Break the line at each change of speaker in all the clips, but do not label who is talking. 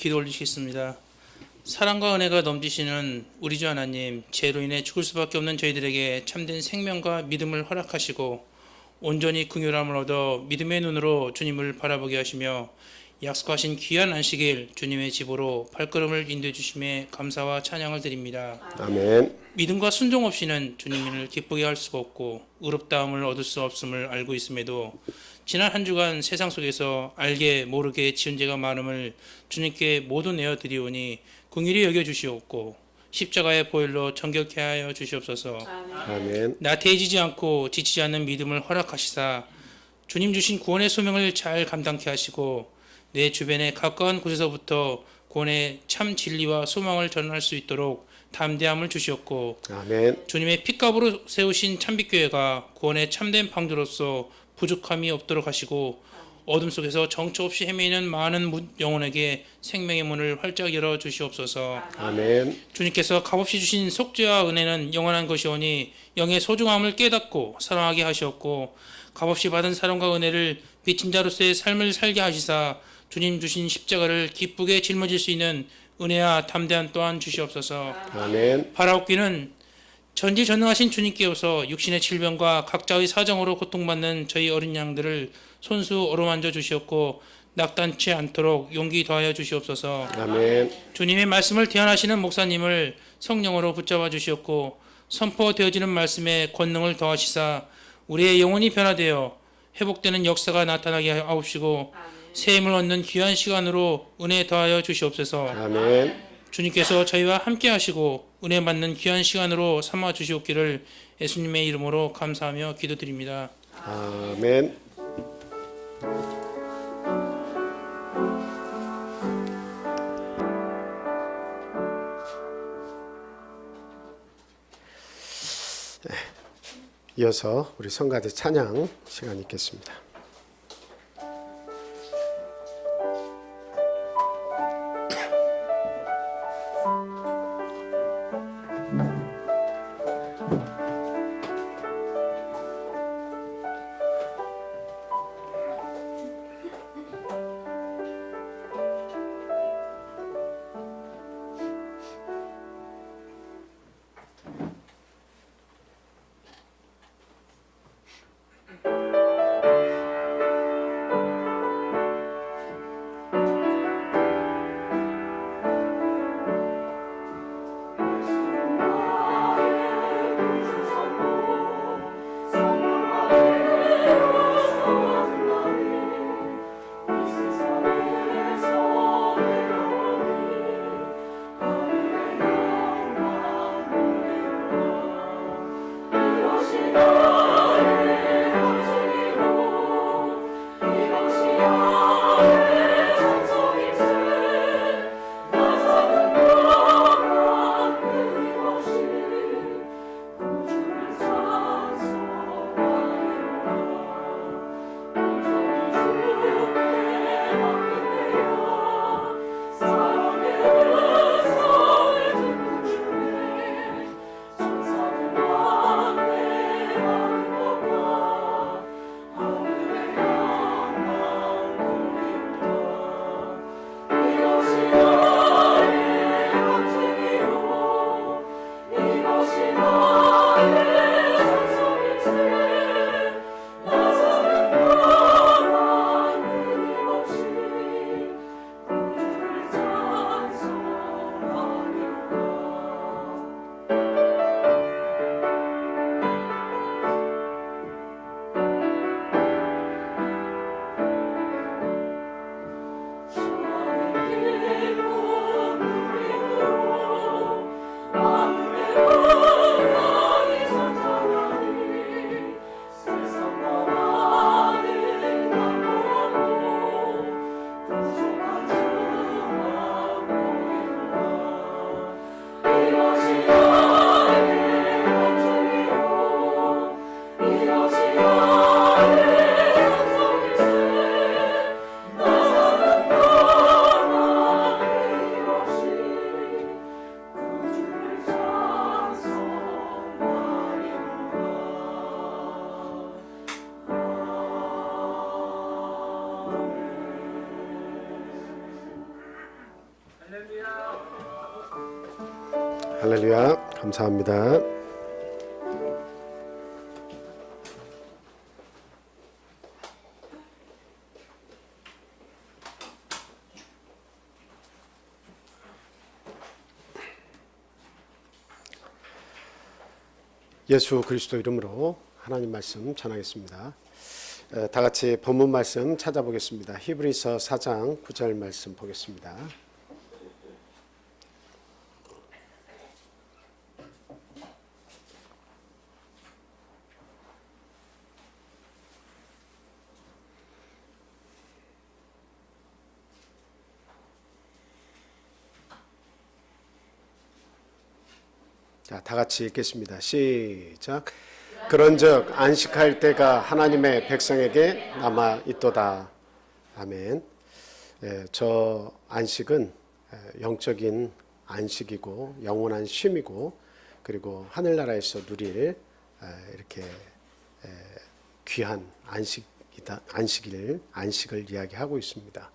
기도 올리시겠습니다. 사랑과 은혜가 넘치시는 우리 주 하나님, 죄로 인해 죽을 수밖에 없는 저희들에게 참된 생명과 믿음을 허락하시고 온전히 긍휼함을 얻어 믿음의 눈으로 주님을 바라보게 하시며 약속하신 귀한 안식일 주님의 집으로 발걸음을 인도해 주심에 감사와 찬양을 드립니다.
아멘.
믿음과 순종 없이는 주님을 기쁘게 할 수가 없고 의롭다함을 얻을 수 없음을 알고 있음에도 지난 한 주간 세상 속에서 알게 모르게 지은 죄가 많음을 주님께 모두 내어드리오니 긍휼히 여겨주시옵고 십자가의 보혈로 정결케 하여 주시옵소서.
아멘.
나태해지지 않고 지치지 않는 믿음을 허락하시사 주님 주신 구원의 소명을 잘 감당케 하시고 내 주변의 가까운 곳에서부터 구원의 참 진리와 소망을 전할 수 있도록 담대함을 주시옵고
아멘.
주님의 핏값으로 세우신 참빛교회가 구원의 참된 방주로서 부족함이 없도록 하시고 어둠 속에서 정처 없이 헤매이는 많은 영혼에게 생명의 문을 활짝 열어 주시옵소서.
아멘.
주님께서 값없이 주신 속죄와 은혜는 영원한 것이오니 영의 소중함을 깨닫고 사랑하게 하시옵고 값없이 받은 사랑과 은혜를 빚진 자로서의 삶을 살게 하시사 주님 주신 십자가를 기쁘게 짊어질 수 있는 은혜와 담대함 또한 주시옵소서.
아멘.
바라옵기는 전지전능하신 주님께서 육신의 질병과 각자의 사정으로 고통받는 저희 어린 양들을 손수 어루만져 주시옵고 낙단치 않도록 용기 더하여 주시옵소서.
아멘.
주님의 말씀을 대안하시는 목사님을 성령으로 붙잡아 주시옵고 선포되어지는 말씀에 권능을 더하시사 우리의 영혼이 변화되어 회복되는 역사가 나타나게 하옵시고 새 힘을 얻는 귀한 시간으로 은혜 더하여 주시옵소서.
아멘.
주님께서 저희와 함께 하시고 은혜 받는 귀한 시간으로 삼아 주시옵기를 예수님의 이름으로 감사하며 기도드립니다.
아멘. 이어서 우리 성가대 찬양 시간 있겠습니다. 할렐루야. 감사합니다. 예수 그리스도 이름으로 하나님 말씀 전하겠습니다. 다 같이 본문 말씀 찾아보겠습니다. 히브리서 4장 9절 말씀 보겠습니다. 자, 다 같이 읽겠습니다. 시작. 그런즉 안식할 때가 하나님의 백성에게 남아 있도다. 아멘. 저 안식은 영적인 안식이고 영원한 쉼이고 그리고 하늘나라에서 누릴 이렇게 귀한 안식을 이야기하고 있습니다.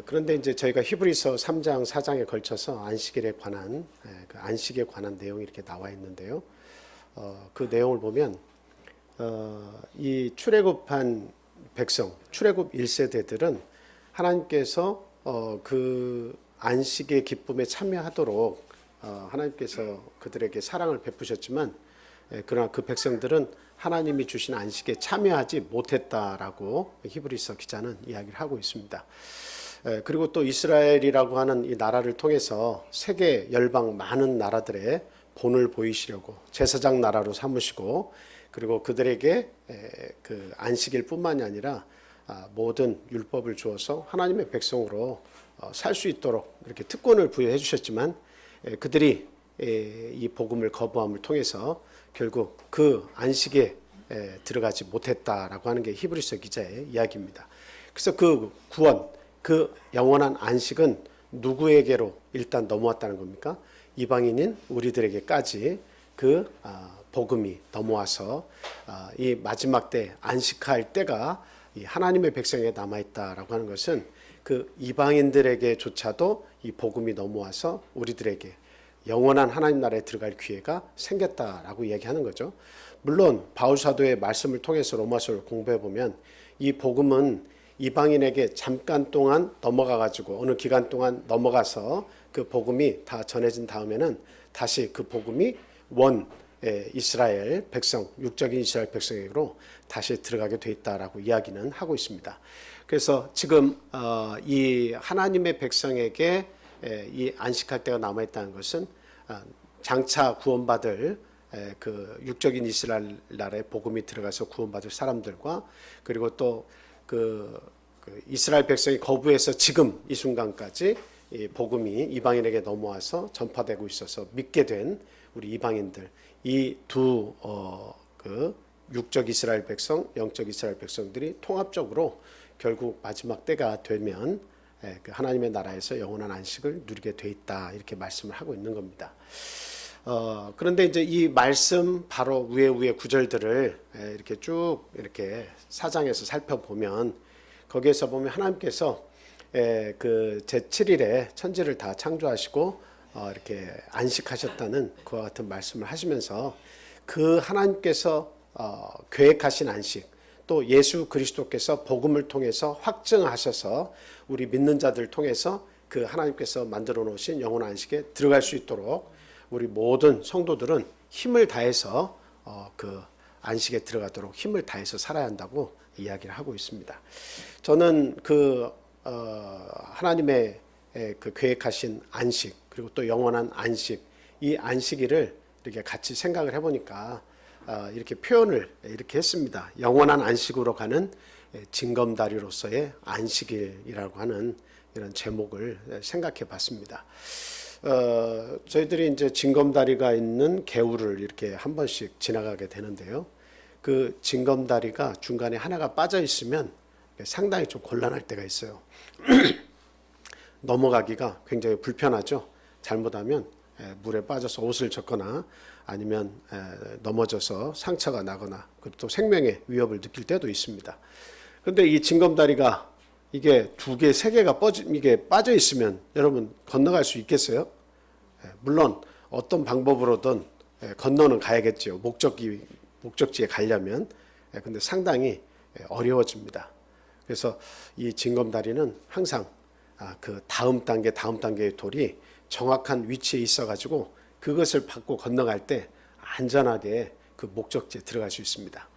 그런데 이제 저희가 히브리서 3장, 4장에 걸쳐서 안식일에 관한 그 안식에 관한 내용이 이렇게 나와 있는데요. 그 내용을 보면 이 출애굽한 백성, 출애굽 1세대들은 하나님께서 그 안식의 기쁨에 참여하도록 하나님께서 그들에게 사랑을 베푸셨지만 그러나 그 백성들은 하나님이 주신 안식에 참여하지 못했다라고 히브리서 기자는 이야기를 하고 있습니다. 그리고 또 이스라엘이라고 하는 이 나라를 통해서 세계 열방 많은 나라들의 본을 보이시려고 제사장 나라로 삼으시고 그리고 그들에게 그 안식일 뿐만이 아니라 모든 율법을 주어서 하나님의 백성으로 살 수 있도록 이렇게 특권을 부여해 주셨지만 그들이 이 복음을 거부함을 통해서 결국 그 안식에 들어가지 못했다라고 하는 게 히브리서 기자의 이야기입니다. 그래서 그 구원, 그 영원한 안식은 누구에게로 일단 넘어왔다는 겁니까? 이방인인 우리들에게까지 그 복음이 넘어와서 이 마지막 때 안식할 때가 이 하나님의 백성에 남아있다라고 하는 것은 그 이방인들에게조차도 이 복음이 넘어와서 우리들에게 영원한 하나님 나라에 들어갈 기회가 생겼다라고 얘기하는 거죠. 물론 바울 사도의 말씀을 통해서 로마서를 공부해 보면 이 복음은 이방인에게 잠깐 동안 넘어가 가지고 어느 기간 동안 넘어가서 그 복음이 다 전해진 다음에는 다시 그 복음이 원 이스라엘 백성, 육적인 이스라엘 백성에게로 다시 들어가게 돼 있다라고 이야기는 하고 있습니다. 그래서 지금 이 하나님의 백성에게 이 안식할 때가 남아 있다는 것은 장차 구원받을 그 육적인 이스라엘 나라에 복음이 들어가서 구원받을 사람들과 그리고 또 그 이스라엘 백성이 거부해서 지금 이 순간까지 이 복음이 이방인에게 넘어와서 전파되고 있어서 믿게 된 우리 이방인들 이 두 그 육적 이스라엘 백성, 영적 이스라엘 백성들이 통합적으로 결국 마지막 때가 되면 그 하나님의 나라에서 영원한 안식을 누리게 돼 있다 이렇게 말씀을 하고 있는 겁니다. 그런데 이제 이 말씀 바로 위에 구절들을 이렇게 쭉 이렇게 사장에서 살펴보면 거기에서 보면 하나님께서 그 제7일에 천지를 다 창조하시고 이렇게 안식하셨다는 그와 같은 말씀을 하시면서 그 하나님께서 계획하신 안식 또 예수 그리스도께서 복음을 통해서 확증하셔서 우리 믿는 자들 통해서 그 하나님께서 만들어 놓으신 영원한 안식에 들어갈 수 있도록 우리 모든 성도들은 힘을 다해서 그 안식에 들어가도록 힘을 다해서 살아야 한다고 이야기를 하고 있습니다. 저는 그 하나님의 그 계획하신 안식 그리고 또 영원한 안식 이 안식일을 이렇게 같이 생각을 해보니까 이렇게 표현을 이렇게 했습니다. 영원한 안식으로 가는 징검다리로서의 안식일이라고 하는 이런 제목을 생각해 봤습니다. 저희들이 이제 징검다리가 있는 개울을 이렇게 한 번씩 지나가게 되는데요. 그 징검다리가 중간에 하나가 빠져 있으면 상당히 좀 곤란할 때가 있어요. 넘어가기가 굉장히 불편하죠. 잘못하면 물에 빠져서 옷을 젖거나 아니면 넘어져서 상처가 나거나 그리고 또 생명의 위협을 느낄 때도 있습니다. 그런데 이 징검다리가 이게 두 개, 세 개가 이게 빠져 있으면 여러분 건너갈 수 있겠어요? 물론 어떤 방법으로든 건너는 가야겠죠. 목적지에 가려면. 근데 상당히 어려워집니다. 그래서 이 징검다리는 항상 그 다음 단계의 돌이 정확한 위치에 있어가지고 그것을 받고 건너갈 때 안전하게 그 목적지에 들어갈 수 있습니다.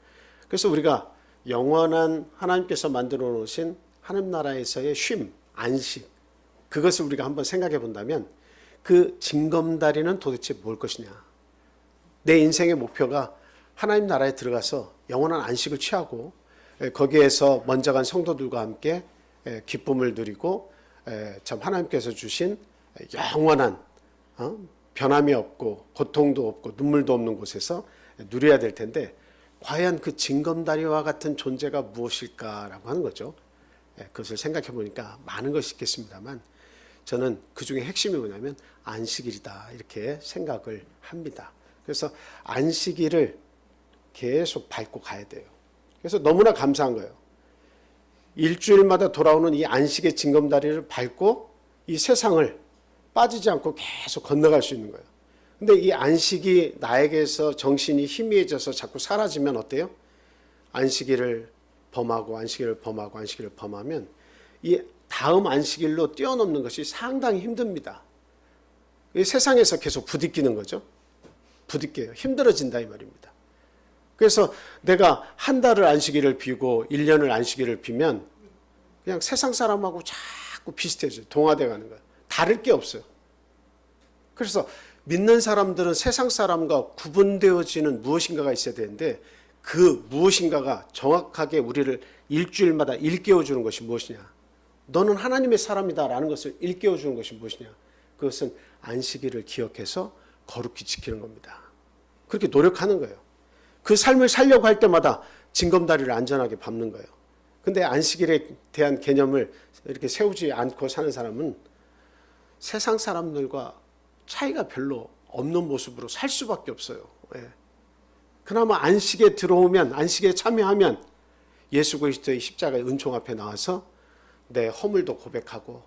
그래서 우리가 영원한 하나님께서 만들어 놓으신 하나님 나라에서의 쉼, 안식, 그것을 우리가 한번 생각해 본다면 그 징검다리는 도대체 뭘 것이냐. 내 인생의 목표가 하나님 나라에 들어가서 영원한 안식을 취하고 거기에서 먼저 간 성도들과 함께 기쁨을 누리고 참 하나님께서 주신 영원한 변함이 없고 고통도 없고 눈물도 없는 곳에서 누려야 될 텐데 과연 그 징검다리와 같은 존재가 무엇일까라고 하는 거죠. 그것을 생각해 보니까 많은 것이 있겠습니다만 저는 그 중에 핵심이 뭐냐면 안식일이다 이렇게 생각을 합니다. 그래서 안식일을 계속 밟고 가야 돼요. 그래서 너무나 감사한 거예요. 일주일마다 돌아오는 이 안식의 징검다리를 밟고 이 세상을 빠지지 않고 계속 건너갈 수 있는 거예요. 근데 이 안식이 나에게서 정신이 희미해져서 자꾸 사라지면 어때요? 안식일을 범하고 안식일을 범하고 안식일을 범하면 이 다음 안식일로 뛰어넘는 것이 상당히 힘듭니다. 이 세상에서 계속 부딪히는 거죠. 부딪혀요. 힘들어진다 이 말입니다. 그래서 내가 한 달을 안식일을 비고 1년을 안식일을 비면 그냥 세상 사람하고 자꾸 비슷해져요. 동화돼 가는 거예요. 다를 게 없어요. 그래서 믿는 사람들은 세상 사람과 구분되어지는 무엇인가가 있어야 되는데 그 무엇인가가 정확하게 우리를 일주일마다 일깨워주는 것이 무엇이냐. 너는 하나님의 사람이다라는 것을 일깨워주는 것이 무엇이냐. 그것은 안식일을 기억해서 거룩히 지키는 겁니다. 그렇게 노력하는 거예요. 그 삶을 살려고 할 때마다 징검다리를 안전하게 밟는 거예요. 근데 안식일에 대한 개념을 이렇게 세우지 않고 사는 사람은 세상 사람들과 차이가 별로 없는 모습으로 살 수밖에 없어요. 그나마 안식에 들어오면, 안식에 참여하면 예수 그리스도의 십자가의 은총 앞에 나와서 내 허물도 고백하고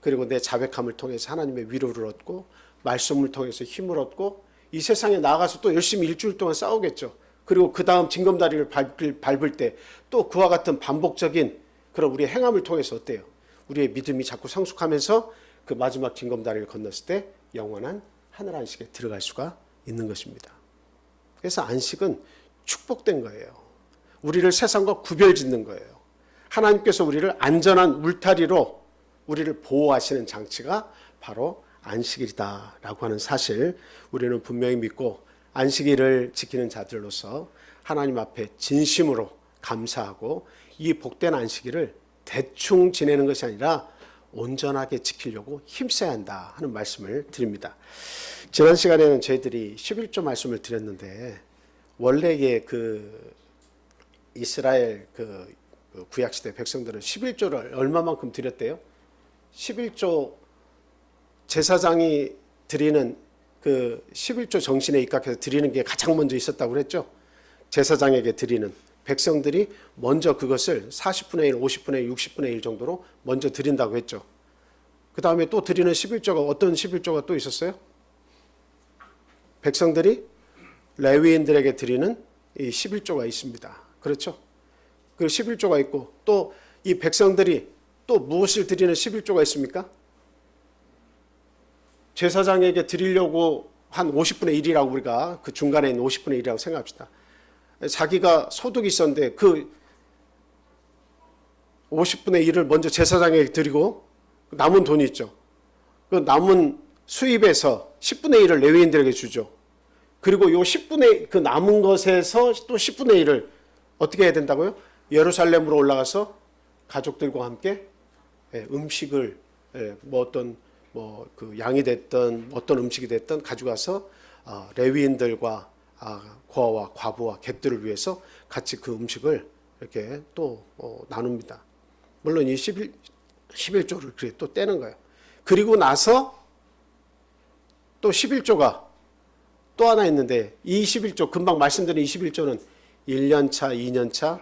그리고 내 자백함을 통해서 하나님의 위로를 얻고 말씀을 통해서 힘을 얻고 이 세상에 나가서 또 열심히 일주일 동안 싸우겠죠. 그리고 그 다음 징검다리를 밟을 때 또 그와 같은 반복적인 그런 우리의 행함을 통해서 어때요? 우리의 믿음이 자꾸 성숙하면서 그 마지막 징검다리를 건넜을 때 영원한 하늘 안식에 들어갈 수가 있는 것입니다. 그래서 안식은 축복된 거예요. 우리를 세상과 구별짓는 거예요. 하나님께서 우리를 안전한 울타리로 우리를 보호하시는 장치가 바로 안식일이다라고 하는 사실 우리는 분명히 믿고 안식일을 지키는 자들로서 하나님 앞에 진심으로 감사하고 이 복된 안식일을 대충 지내는 것이 아니라 온전하게 지키려고 힘써야 한다 하는 말씀을 드립니다. 지난 시간에는 저희들이 11조 말씀을 드렸는데 원래의 그 이스라엘 그 구약시대 백성들은 11조를 얼마만큼 드렸대요? 11조 제사장이 드리는 그 11조 정신에 입각해서 드리는 게 가장 먼저 있었다고 그랬죠. 제사장에게 드리는 백성들이 먼저 그것을 40분의 1, 50분의 1, 60분의 1 정도로 먼저 드린다고 했죠. 그 다음에 또 드리는 11조가 어떤 11조가 또 있었어요? 백성들이 레위인들에게 드리는 이 11조가 있습니다. 그렇죠? 그 11조가 있고 또 이 백성들이 또 무엇을 드리는 11조가 있습니까? 제사장에게 드리려고 한 50분의 1이라고 우리가 그 중간에 있는 50분의 1이라고 생각합시다. 자기가 소득이 있었는데 그 50분의 1을 먼저 제사장에게 드리고 남은 돈이 있죠. 그 남은 수입에서 10분의 1을 레위인들에게 주죠. 그리고 요 10분의 그 남은 것에서 또 10분의 1을 어떻게 해야 된다고요? 예루살렘으로 올라가서 가족들과 함께 음식을 뭐 어떤 뭐 그 양이 됐든 어떤 음식이 됐든 가져가서 레위인들과 고아와 과부와 객들을 위해서 같이 그 음식을 이렇게 또 나눕니다. 물론 이 11조를 그래 또 떼는 거예요. 그리고 나서 또 11조가 또 하나 있는데 이 11조 금방 말씀드린 이 11조는 1년차, 2년차,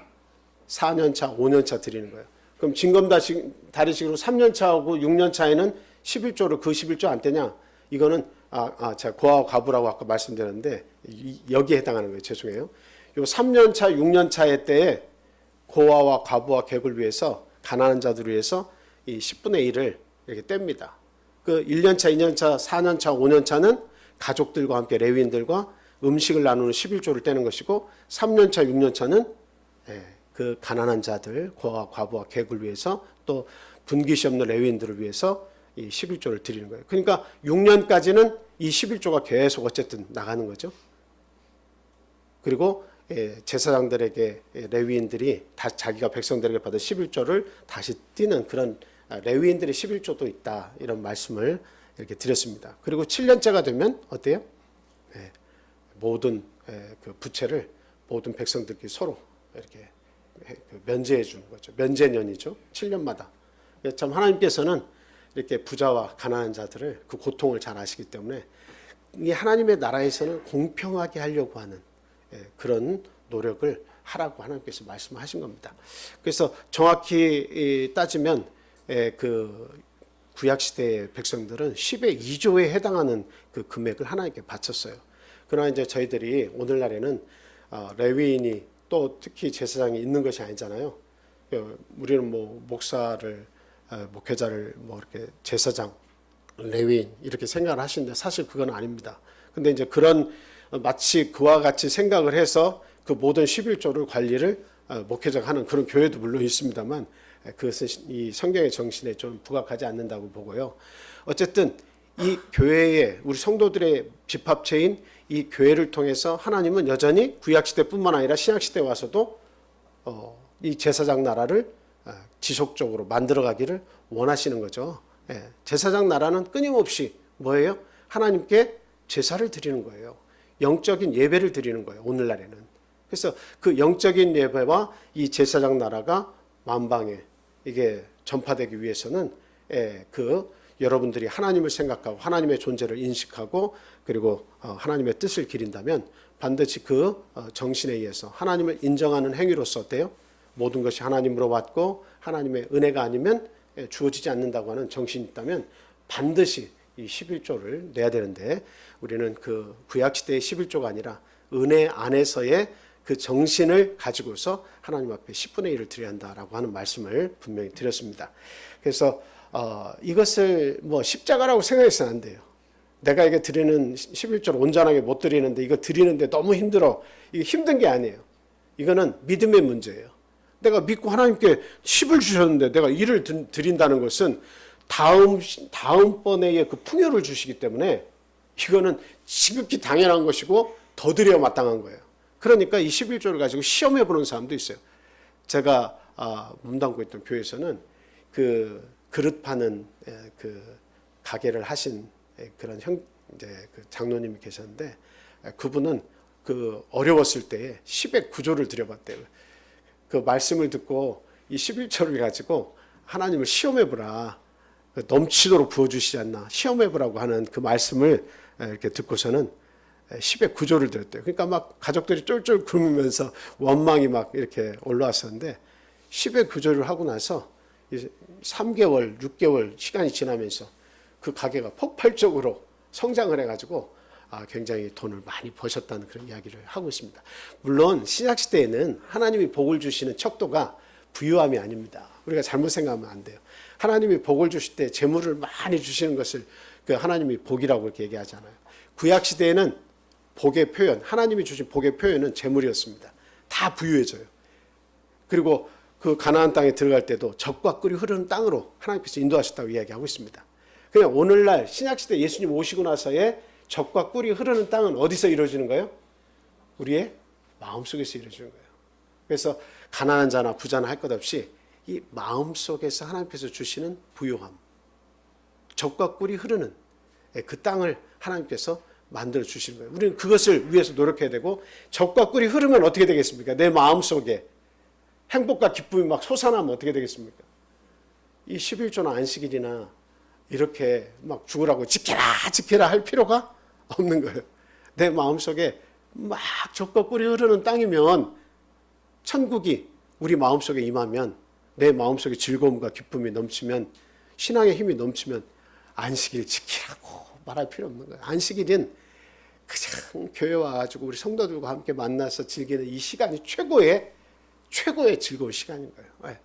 4년차, 5년차 드리는 거예요. 그럼 징검다리식으로 3년 차하고 6년 차에는 11조를 그 11조 안 떼냐? 이거는 제가 고아와 과부라고 아까 말씀드렸는데 여기에 해당하는 거예요. 죄송해요. 요 3년 차, 6년 차의 때에 고아와 과부와 객을 위해서 가난한 자들을 위해서 이 10분의 1을 이렇게 뗍니다. 그 1년 차, 2년 차, 4년 차, 5년 차는 가족들과 함께 레위인들과 음식을 나누는 11조를 떼는 것이고 3년 차, 6년 차는 그 가난한 자들, 고아와 과부와 객을 위해서 또 분깃이 없는 레위인들을 위해서 이 11조를 드리는 거예요. 그러니까 6년까지는 이 11조가 계속 어쨌든 나가는 거죠. 그리고 제사장들에게 레위인들이 다 자기가 백성들에게 받은 11조를 다시 띄는 그런 레위인들의 11조도 있다. 이런 말씀을 이렇게 드렸습니다. 그리고 7년째가 되면 어때요? 모든 그 부채를 모든 백성들끼리 서로 이렇게 면제해 주는 거죠. 면제년이죠. 7년마다. 참 하나님께서는 이렇게 부자와 가난한 자들을 그 고통을 잘 아시기 때문에 이 하나님의 나라에서는 공평하게 하려고 하는 그런 노력을 하라고 하나님께서 말씀하신 겁니다. 그래서 정확히 따지면 그 구약 시대의 백성들은 10의 2조에 해당하는 그 금액을 하나님께 바쳤어요. 그러나 이제 저희들이 오늘날에는 레위인이 또 특히 제사장이 있는 것이 아니잖아요. 우리는 뭐 목사를 목회자를 뭐 이렇게 제사장, 레위인 이렇게 생각을 하시는데 사실 그건 아닙니다. 근데 이제 그런 마치 그와 같이 생각을 해서 그 모든 11조를 관리를 목회자가 하는 그런 교회도 물론 있습니다만 그것은 이 성경의 정신에 좀 부합하지 않는다고 보고요. 어쨌든 이 교회에 우리 성도들의 집합체인 이 교회를 통해서 하나님은 여전히 구약시대뿐만 아니라 신약시대에 와서도 이 제사장 나라를 지속적으로 만들어가기를 원하시는 거죠. 제사장 나라는 끊임없이 뭐예요? 하나님께 제사를 드리는 거예요. 영적인 예배를 드리는 거예요. 오늘날에는. 그래서 그 영적인 예배와 이 제사장 나라가 만방에 이게 전파되기 위해서는 그 여러분들이 하나님을 생각하고 하나님의 존재를 인식하고 그리고 하나님의 뜻을 기린다면 반드시 그 정신에 의해서 하나님을 인정하는 행위로서 어때요? 모든 것이 하나님으로 왔고 하나님의 은혜가 아니면 주어지지 않는다고 하는 정신이 있다면 반드시 이 11조를 내야 되는데 우리는 그 구약시대의 11조가 아니라 은혜 안에서의 그 정신을 가지고서 하나님 앞에 10분의 1을 드려야 한다라고 하는 말씀을 분명히 드렸습니다. 그래서 이것을 뭐 십자가라고 생각해서는 안 돼요. 내가 이거 드리는 11조를 온전하게 못 드리는데 이거 드리는데 너무 힘들어. 이게 힘든 게 아니에요. 이거는 믿음의 문제예요. 내가 믿고 하나님께 10을 주셨는데 내가 1을 드린다는 것은 다음번에 그 풍요를 주시기 때문에 이거는 지극히 당연한 것이고 더 드려야 마땅한 거예요. 그러니까 이 11조를 가지고 시험해 보는 사람도 있어요. 제가 몸담고 있던 교회에서는 그 그릇 파는 그 가게를 하신 그런 이제 그 장로님이 계셨는데 그분은 그 어려웠을 때에 10의 구조를 드려봤대요. 그 말씀을 듣고 이 11조를 가지고 하나님을 시험해 보라. 넘치도록 부어주시지 않나. 시험해 보라고 하는 그 말씀을 이렇게 듣고서는 10의 구조를 드렸대요. 그러니까 막 가족들이 쫄쫄 굶으면서 원망이 막 이렇게 올라왔었는데 10의 구조를 하고 나서 3개월, 6개월 시간이 지나면서 그 가게가 폭발적으로 성장을 해가지고 굉장히 돈을 많이 버셨다는 그런 이야기를 하고 있습니다. 물론 신약시대에는 하나님이 복을 주시는 척도가 부유함이 아닙니다. 우리가 잘못 생각하면 안 돼요. 하나님이 복을 주실 때 재물을 많이 주시는 것을 그 하나님이 복이라고 이렇게 얘기하잖아요. 구약시대에는 복의 표현, 하나님이 주신 복의 표현은 재물이었습니다. 다 부유해져요. 그리고 그 가나안 땅에 들어갈 때도 젖과 꿀이 흐르는 땅으로 하나님께서 인도하셨다고 이야기하고 있습니다. 그냥 오늘날 신약시대 예수님 오시고 나서의 젖과 꿀이 흐르는 땅은 어디서 이루어지는 거예요? 우리의 마음속에서 이루어지는 거예요. 그래서 가난한 자나 부자나 할 것 없이 이 마음속에서 하나님께서 주시는 부요함, 젖과 꿀이 흐르는 그 땅을 하나님께서 만들어 주시는 거예요. 우리는 그것을 위해서 노력해야 되고 젖과 꿀이 흐르면 어떻게 되겠습니까? 내 마음속에 행복과 기쁨이 막 솟아나면 어떻게 되겠습니까? 이 11조나 안식일이나 이렇게 막 죽으라고 지켜라 할 필요가 없는 거예요. 내 마음속에 막 젖과 꿀이 흐르는 땅이면 천국이 우리 마음속에 임하면 내 마음속에 즐거움과 기쁨이 넘치면, 신앙의 힘이 넘치면 안식일 지키라고 말할 필요 없는 거예요. 안식일은 그냥 교회 와가지고 우리 성도들과 함께 만나서 즐기는 이 시간이 최고의 즐거운 시간인 거예요.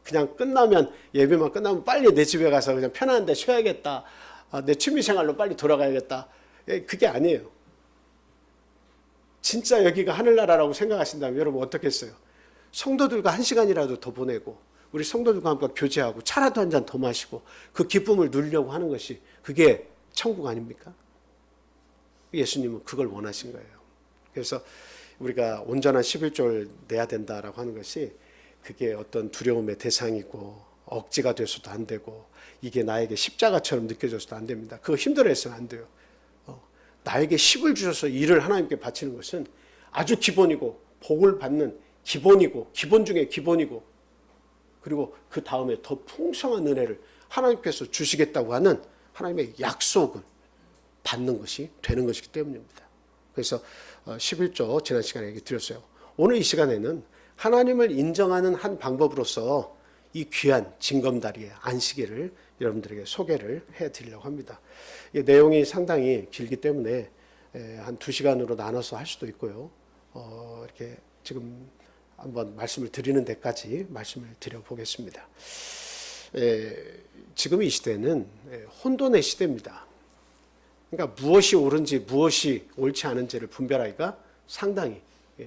그냥 끝나면, 예배만 끝나면 빨리 내 집에 가서 그냥 편안한 데 쉬어야겠다, 내 취미생활로 빨리 돌아가야겠다, 그게 아니에요. 진짜 여기가 하늘나라라고 생각하신다면 여러분 어떻겠어요? 성도들과 한 시간이라도 더 보내고, 우리 성도들과 함께 교제하고, 차라도 한 잔 더 마시고, 그 기쁨을 누리려고 하는 것이, 그게 천국 아닙니까? 예수님은 그걸 원하신 거예요. 그래서 우리가 온전한 11조를 내야 된다라고 하는 것이, 그게 어떤 두려움의 대상이고 억지가 돼서도 안 되고, 이게 나에게 십자가처럼 느껴져서도 안 됩니다. 그거 힘들어해서는 안 돼요. 나에게 10을 주셔서 일을 하나님께 바치는 것은 아주 기본이고, 복을 받는 기본이고, 기본 중에 기본이고, 그리고 그 다음에 더 풍성한 은혜를 하나님께서 주시겠다고 하는 하나님의 약속을 받는 것이 되는 것이기 때문입니다. 그래서 11조 지난 시간에 얘기 드렸어요. 오늘 이 시간에는 하나님을 인정하는 한 방법으로서 이 귀한 징검다리의 안식일을 여러분들에게 소개를 해드리려고 합니다. 이 내용이 상당히 길기 때문에 한 2시간으로 나눠서 할 수도 있고요. 이렇게 지금 한번 말씀을 드리는 데까지 말씀을 드려보겠습니다. 지금 이 시대는 혼돈의 시대입니다. 그러니까 무엇이 옳은지 무엇이 옳지 않은지를 분별하기가 상당히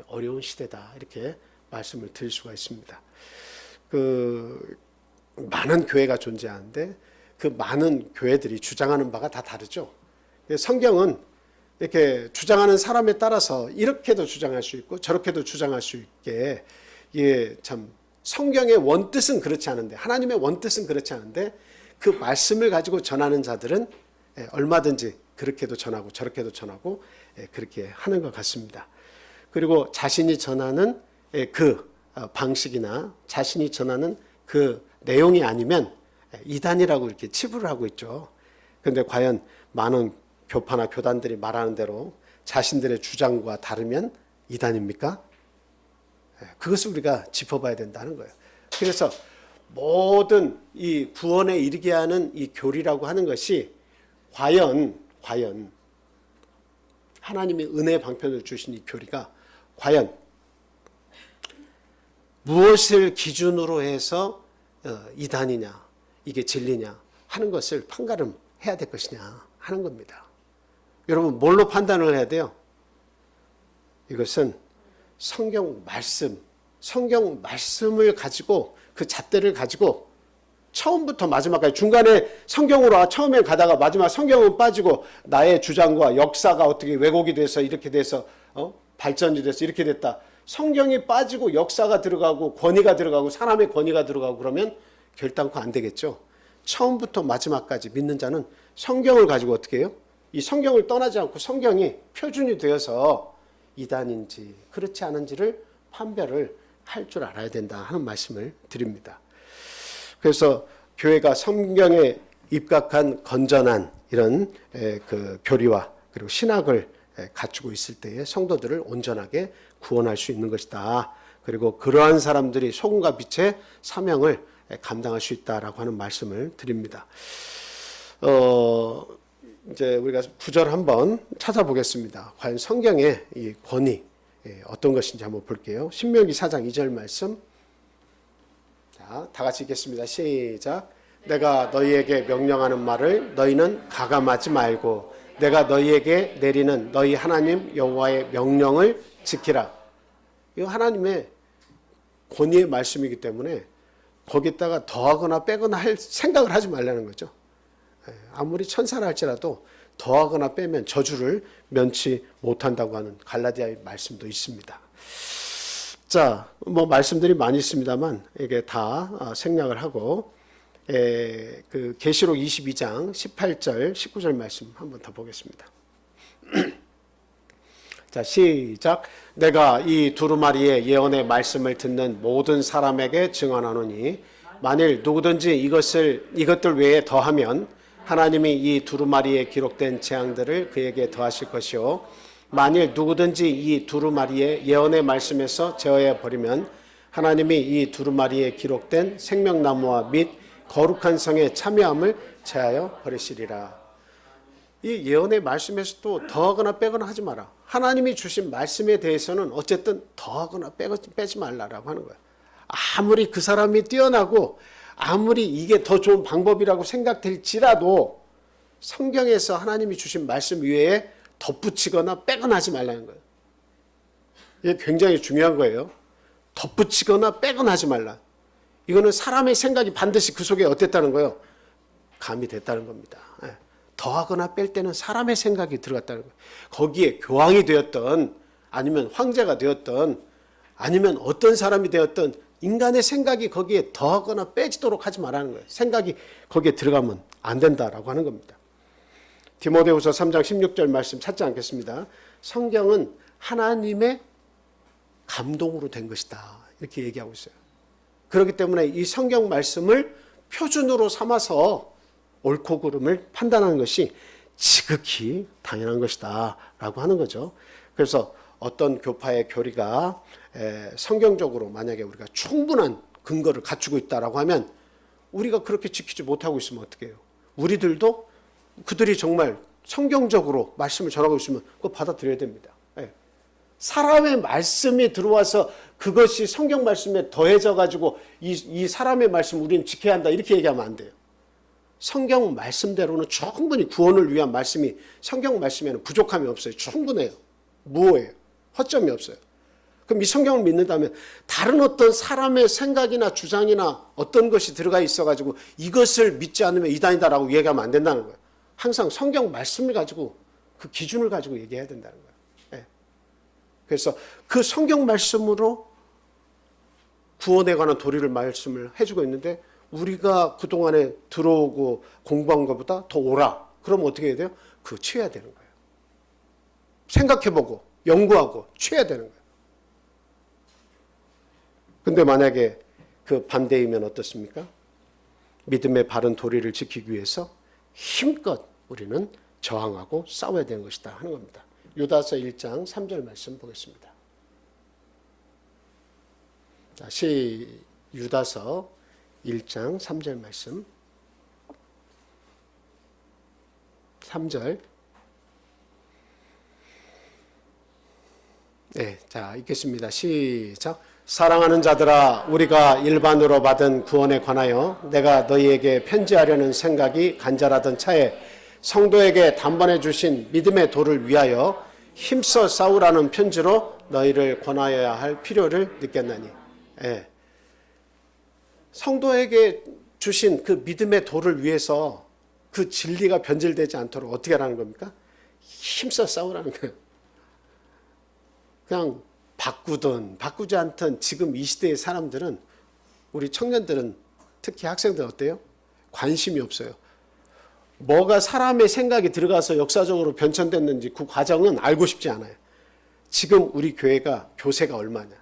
어려운 시대다, 이렇게 말씀을 드릴 수가 있습니다. 많은 교회가 존재하는데 그 많은 교회들이 주장하는 바가 다 다르죠. 성경은 이렇게 주장하는 사람에 따라서 이렇게도 주장할 수 있고 저렇게도 주장할 수 있게, 참 성경의 원뜻은 그렇지 않은데, 하나님의 원뜻은 그렇지 않은데, 그 말씀을 가지고 전하는 자들은 얼마든지 그렇게도 전하고 저렇게도 전하고 그렇게 하는 것 같습니다. 그리고 자신이 전하는 그 방식이나 자신이 전하는 그 내용이 아니면 이단이라고 이렇게 치부를 하고 있죠. 그런데 과연 많은 교파나 교단들이 말하는 대로 자신들의 주장과 다르면 이단입니까? 그것을 우리가 짚어봐야 된다는 거예요. 그래서 모든 이 구원에 이르게 하는 이 교리라고 하는 것이 과연 하나님이 은혜 방편을 주신 이 교리가 과연 무엇을 기준으로 해서 이단이냐, 이게 진리냐 하는 것을 판가름해야 될 것이냐 하는 겁니다. 여러분, 뭘로 판단을 해야 돼요? 이것은 성경 말씀을 가지고, 그 잣대를 가지고 처음부터 마지막까지, 중간에 성경으로 처음에 가다가 마지막 성경은 빠지고 나의 주장과 역사가 어떻게 왜곡이 돼서 이렇게 돼서 발전이 돼서 이렇게 됐다, 성경이 빠지고 역사가 들어가고 권위가 들어가고 사람의 권위가 들어가고 그러면 결단코 안 되겠죠. 처음부터 마지막까지 믿는 자는 성경을 가지고 어떻게 해요? 이 성경을 떠나지 않고 성경이 표준이 되어서 이단인지 그렇지 않은지를 판별을 할 줄 알아야 된다 하는 말씀을 드립니다. 그래서 교회가 성경에 입각한 건전한 이런 그 교리와 그리고 신학을 갖추고 있을 때에 성도들을 온전하게 구원할 수 있는 것이다. 그리고 그러한 사람들이 소금과 빛의 사명을 감당할 수 있다라고 하는 말씀을 드립니다. 이제 우리가 구절 한번 찾아보겠습니다. 과연 성경의 이 권위 어떤 것인지 한번 볼게요. 신명기 4장 2절 말씀. 자, 다 같이 읽겠습니다. 시작. 내가 너희에게 명령하는 말을 너희는 가감하지 말고 내가 너희에게 내리는 너희 하나님 여호와의 명령을 지키라. 이거 하나님의 권위의 말씀이기 때문에 거기다가 더하거나 빼거나 할 생각을 하지 말라는 거죠. 아무리 천사라 할지라도 더하거나 빼면 저주를 면치 못한다고 하는 갈라디아의 말씀도 있습니다. 자, 뭐 말씀들이 많이 있습니다만 이게 다 생략을 하고 그 계시록 22장 18절 19절 말씀 한번 더 보겠습니다. 자, 시작. 내가 이 두루마리의 예언의 말씀을 듣는 모든 사람에게 증언하노니 만일 누구든지 이것들 외에 더하면 하나님이 이 두루마리에 기록된 재앙들을 그에게 더하실 것이요 만일 누구든지 이 두루마리의 예언의 말씀에서 제어해 버리면 하나님이 이 두루마리에 기록된 생명나무와 및 거룩한 성에 참여함을 제하여 버리시리라. 이 예언의 말씀에서도 더하거나 빼거나 하지 마라. 하나님이 주신 말씀에 대해서는 어쨌든 더하거나 빼지 말라라고 하는 거예요. 아무리 그 사람이 뛰어나고 아무리 이게 더 좋은 방법이라고 생각될지라도 성경에서 하나님이 주신 말씀 위에 덧붙이거나 빼거나 하지 말라는 거예요. 이게 굉장히 중요한 거예요. 덧붙이거나 빼거나 하지 말라. 이거는 사람의 생각이 반드시 그 속에 어땠다는 거예요? 가미됐다는 겁니다. 더하거나 뺄 때는 사람의 생각이 들어갔다는 거예요. 거기에 교황이 되었던 아니면 황제가 되었던 아니면 어떤 사람이 되었던 인간의 생각이 거기에 더하거나 빼지도록 하지 말라는 거예요. 생각이 거기에 들어가면 안 된다라고 하는 겁니다. 디모데후서 3장 16절 말씀 찾지 않겠습니다. 성경은 하나님의 감동으로 된 것이다. 이렇게 얘기하고 있어요. 그렇기 때문에 이 성경 말씀을 표준으로 삼아서 옳고 그름을 판단하는 것이 지극히 당연한 것이다 라고 하는 거죠. 그래서 어떤 교파의 교리가 성경적으로 만약에 우리가 충분한 근거를 갖추고 있다라고 하면 우리가 그렇게 지키지 못하고 있으면 어떻게 해요? 우리들도 그들이 정말 성경적으로 말씀을 전하고 있으면 그거 받아들여야 됩니다. 사람의 말씀이 들어와서 그것이 성경 말씀에 더해져 가지고 이 사람의 말씀 우리는 지켜야 한다 이렇게 얘기하면 안 돼요. 성경 말씀대로는 충분히 구원을 위한 말씀이 성경 말씀에는 부족함이 없어요. 충분해요. 무호해요. 허점이 없어요. 그럼 이 성경을 믿는다면 다른 어떤 사람의 생각이나 주장이나 어떤 것이 들어가 있어가지고 이것을 믿지 않으면 이단이다라고 얘기하면 안 된다는 거예요. 항상 성경 말씀을 가지고 그 기준을 가지고 얘기해야 된다는 거예요. 그래서 그 성경 말씀으로 구원에 관한 도리를 말씀을 해주고 있는데 우리가 그동안에 들어오고 공부한 것보다 더 오라. 그러면 어떻게 해야 돼요? 그거 취해야 되는 거예요. 생각해보고 연구하고 취해야 되는 거예요. 근데 만약에 그 반대이면 어떻습니까? 믿음의 바른 도리를 지키기 위해서 힘껏 우리는 저항하고 싸워야 되는 것이다 하는 겁니다. 유다서 1장 3절 말씀 보겠습니다. 자, 유다서 1장 3절 말씀. 3절. 네, 자, 읽겠습니다. 시작. 사랑하는 자들아, 우리가 일반으로 받은 구원에 관하여 내가 너희에게 편지하려는 생각이 간절하던 차에 성도에게 단번에 주신 믿음의 도를 위하여 힘써 싸우라는 편지로 너희를 권하여야 할 필요를 느꼈나니. 예. 성도에게 주신 그 믿음의 도를 위해서 그 진리가 변질되지 않도록 어떻게 하라는 겁니까? 힘써 싸우라는 거예요. 그냥 바꾸든 바꾸지 않든 지금 이 시대의 사람들은, 우리 청년들은, 특히 학생들 어때요? 관심이 없어요. 뭐가 사람의 생각이 들어가서 역사적으로 변천됐는지 그 과정은 알고 싶지 않아요. 지금 우리 교회가 교세가 얼마냐,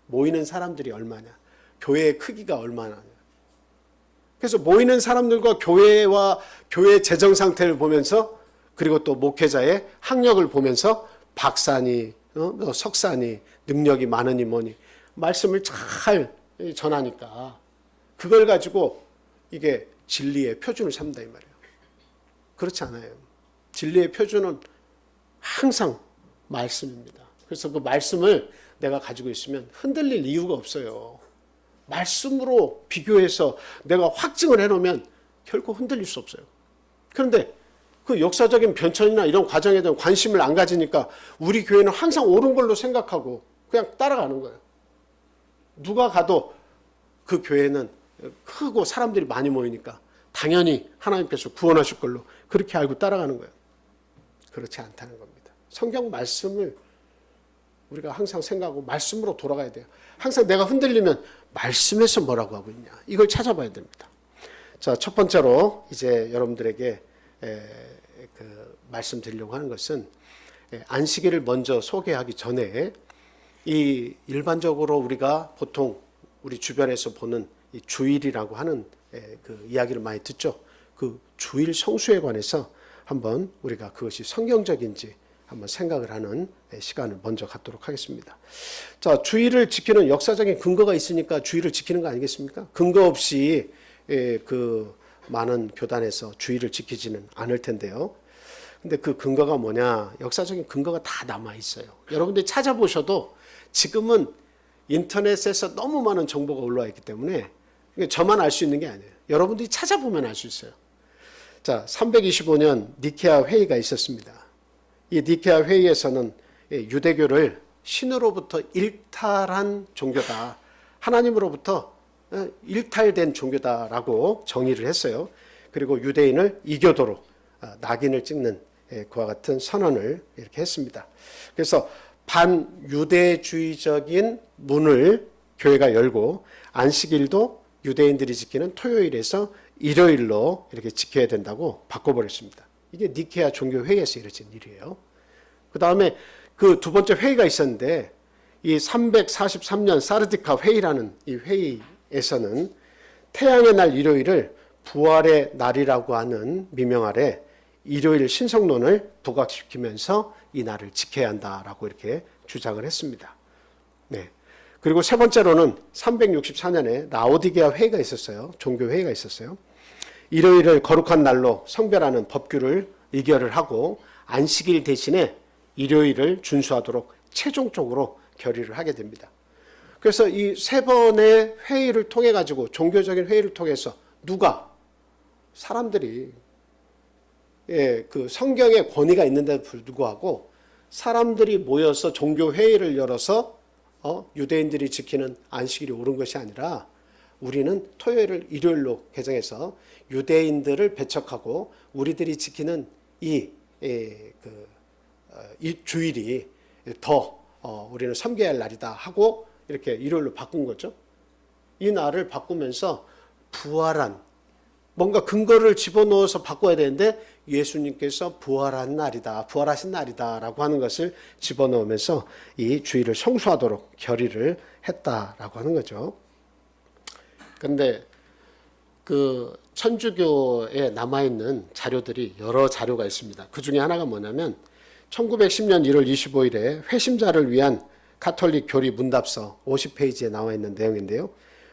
모이는 사람들이 얼마냐, 교회의 크기가 얼마나. 그래서 모이는 사람들과 교회와 교회 재정 상태를 보면서, 그리고 또 목회자의 학력을 보면서 박사니 석사니 능력이 많으니 뭐니 말씀을 잘 전하니까 그걸 가지고 이게 진리의 표준을 삼다 이 말이에요. 그렇지 않아요. 진리의 표준은 항상 말씀입니다. 그래서 그 말씀을 내가 가지고 있으면 흔들릴 이유가 없어요. 말씀으로 비교해서 내가 확증을 해놓으면 결코 흔들릴 수 없어요. 그런데 그 역사적인 변천이나 이런 과정에 대한 관심을 안 가지니까 우리 교회는 항상 옳은 걸로 생각하고 그냥 따라가는 거예요. 누가 가도 그 교회는 크고 사람들이 많이 모이니까 당연히 하나님께서 구원하실 걸로 그렇게 알고 따라가는 거예요. 그렇지 않다는 겁니다. 성경 말씀을 우리가 항상 생각하고 말씀으로 돌아가야 돼요. 항상 내가 흔들리면 말씀에서 뭐라고 하고 있냐, 이걸 찾아봐야 됩니다. 자, 첫 번째로 이제 여러분들에게 말씀드리려고 하는 것은, 안식일을 먼저 소개하기 전에 이 일반적으로 우리가 보통 우리 주변에서 보는 이 주일이라고 하는 그 이야기를 많이 듣죠. 그 주일 성수에 관해서 한번 우리가 그것이 성경적인지 한번 생각을 하는 시간을 먼저 갖도록 하겠습니다. 자, 주의를 지키는 역사적인 근거가 있으니까 주의를 지키는 거 아니겠습니까? 근거 없이 그 많은 교단에서 주의를 지키지는 않을 텐데요. 근데 그 근거가 뭐냐? 역사적인 근거가 다 남아 있어요. 여러분들이 찾아보셔도 지금은 인터넷에서 너무 많은 정보가 올라와 있기 때문에 저만 알 수 있는 게 아니에요. 여러분들이 찾아보면 알 수 있어요. 자, 325년 니케아 회의가 있었습니다. 이 니케아 회의에서는 유대교를 신으로부터 일탈한 종교다. 하나님으로부터 일탈된 종교다라고 정의를 했어요. 그리고 유대인을 이교도로 낙인을 찍는 그와 같은 선언을 이렇게 했습니다. 그래서 반유대주의적인 문을 교회가 열고 안식일도 유대인들이 지키는 토요일에서 일요일로 이렇게 지켜야 된다고 바꿔버렸습니다. 이게 니케아 종교회의에서 이루어진 일이에요. 그 다음에 그 두 번째 회의가 있었는데 이 343년 사르디카 회의라는 이 회의에서는 태양의 날 일요일을 부활의 날이라고 하는 미명 아래 일요일 신성론을 부각시키면서 이 날을 지켜야 한다라고 이렇게 주장을 했습니다. 네. 그리고 세 번째로는 364년에 라오디게아 회의가 있었어요. 종교 회의가 있었어요. 일요일을 거룩한 날로 성별하는 법규를 의결을 하고 안식일 대신에 일요일을 준수하도록 최종적으로 결의를 하게 됩니다. 그래서 이 세 번의 회의를 통해 가지고 종교적인 회의를 통해서 누가 사람들이 그 성경에 권위가 있는데도 불구하고 사람들이 모여서 종교 회의를 열어서 유대인들이 지키는 안식일이 옳은 것이 아니라 우리는 토요일을 일요일로 개정해서 유대인들을 배척하고 우리들이 지키는 이 주일이 더 우리는 섬겨야 할 날이다 하고 이렇게 일요일로 바꾼 거죠. 이 날을 바꾸면서 부활한 뭔가 근거를 집어넣어서 바꿔야 되는데 예수님께서 부활한 날이다, 부활하신 날이다라고 하는 것을 집어넣으면서 이 주일을 성수하도록 결의를 했다라고 하는 거죠. 그런데 그 천주교에 남아있는 자료들이 여러 자료가 있습니다. 그 중에 하나가 뭐냐면 1910년 1월 25일에 회심자를 위한 가톨릭 교리 문답서 50페이지에 나와 있는 내용인데요.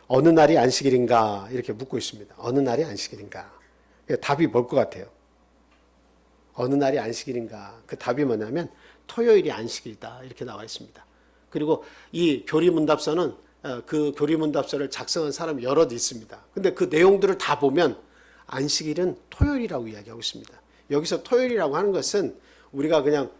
어느 날이 안식일인가 이렇게 묻고 있습니다. 어느 날이 안식일인가? 답이 뭘 것 같아요? 어느 날이 안식일인가? 그 답이 뭐냐면 토요일이 안식일이다 이렇게 나와 있습니다. 그리고 이 교리 문답서는 그 교리 문답서를 작성한 사람이 여럿 있습니다. 근데 그 내용들을 다 보면 안식일은 토요일이라고 이야기하고 있습니다. 여기서 토요일이라고 하는 것은 우리가 그냥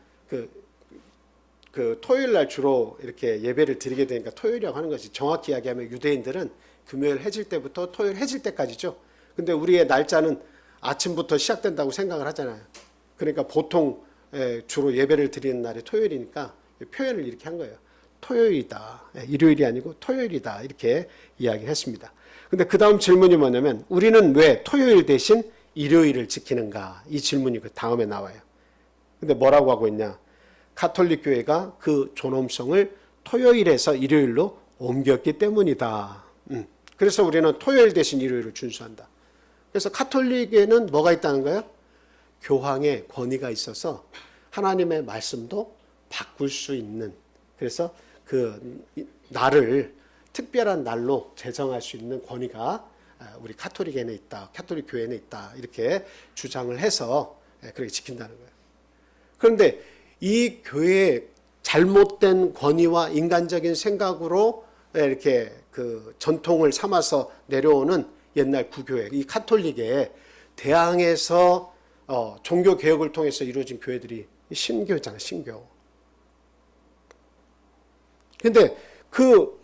그 토요일 날 주로 이렇게 예배를 드리게 되니까 토요일이라고 하는 것이 정확히 이야기하면 유대인들은 금요일 해질 때부터 토요일 해질 때까지죠. 근데 우리의 날짜는 아침부터 시작된다고 생각을 하잖아요. 그러니까 보통 주로 예배를 드리는 날이 토요일이니까 표현을 이렇게 한 거예요. 토요일이다. 일요일이 아니고 토요일이다. 이렇게 이야기를 했습니다. 근데 그 다음 질문이 뭐냐면 우리는 왜 토요일 대신 일요일을 지키는가? 이 질문이 그 다음에 나와요. 근데 뭐라고 하고 있냐? 가톨릭 교회가 그 존엄성을 토요일에서 일요일로 옮겼기 때문이다. 그래서 우리는 토요일 대신 일요일을 준수한다. 그래서 가톨릭에는 뭐가 있다는 거예요? 교황의 권위가 있어서 하나님의 말씀도 바꿀 수 있는, 그래서 그 날을 특별한 날로 제정할 수 있는 권위가 우리 가톨릭에는 있다, 가톨릭 교회에는 있다 이렇게 주장을 해서 그렇게 지킨다는 거예요. 그런데 이 교회의 잘못된 권위와 인간적인 생각으로 이렇게 그 전통을 삼아서 내려오는 옛날 구교회, 이 가톨릭에 대항해서 종교 개혁을 통해서 이루어진 교회들이 신교잖아요, 신교. 근데 그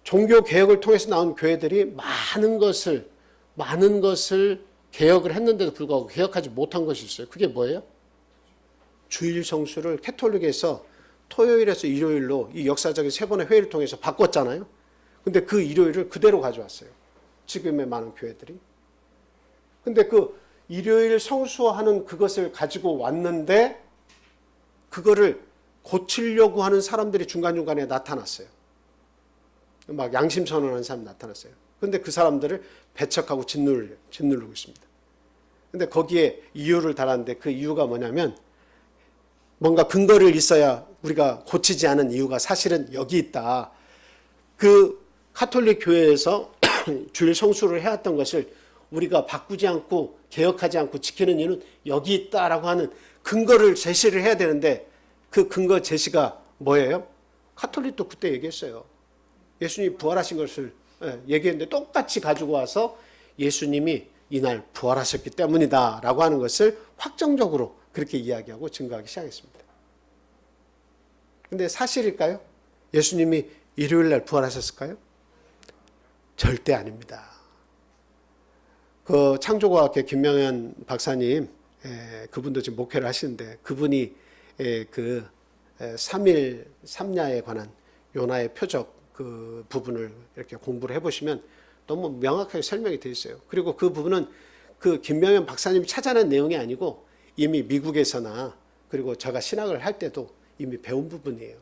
종교 개혁을 통해서 나온 교회들이 많은 것을 개혁을 했는데도 불구하고 개혁하지 못한 것이 있어요. 그게 뭐예요? 주일 성수를 캐톨릭에서 토요일에서 일요일로 이 역사적인 세 번의 회의를 통해서 바꿨잖아요. 근데 그 일요일을 그대로 가져왔어요. 지금의 많은 교회들이. 근데 그 일요일 성수하는 그것을 가지고 왔는데 그거를 고치려고 하는 사람들이 중간중간에 나타났어요. 막 양심 선언하는 사람 나타났어요. 근데 그 사람들을 배척하고 짓누르고 있습니다. 근데 거기에 이유를 달았는데 그 이유가 뭐냐면 뭔가 근거를 있어야 우리가 고치지 않은 이유가 사실은 여기 있다. 그 가톨릭 교회에서 주일 성수를 해왔던 것을 우리가 바꾸지 않고 개혁하지 않고 지키는 이유는 여기 있다라고 하는 근거를 제시를 해야 되는데 그 근거 제시가 뭐예요? 가톨릭도 그때 얘기했어요. 예수님이 부활하신 것을 얘기했는데 똑같이 가지고 와서 예수님이 이날 부활하셨기 때문이다 라고 하는 것을 확정적으로 그렇게 이야기하고 증거하기 시작했습니다. 근데 사실일까요? 예수님이 일요일 날 부활하셨을까요? 절대 아닙니다. 그 창조과학회 김명현 박사님, 그분도 지금 목회를 하시는데 그분이 그 3일 3야에 관한 요나의 표적 그 부분을 이렇게 공부를 해보시면 너무 명확하게 설명이 되어 있어요. 그리고 그 부분은 그 김명현 박사님이 찾아낸 내용이 아니고 이미 미국에서나 그리고 제가 신학을 할 때도 이미 배운 부분이에요.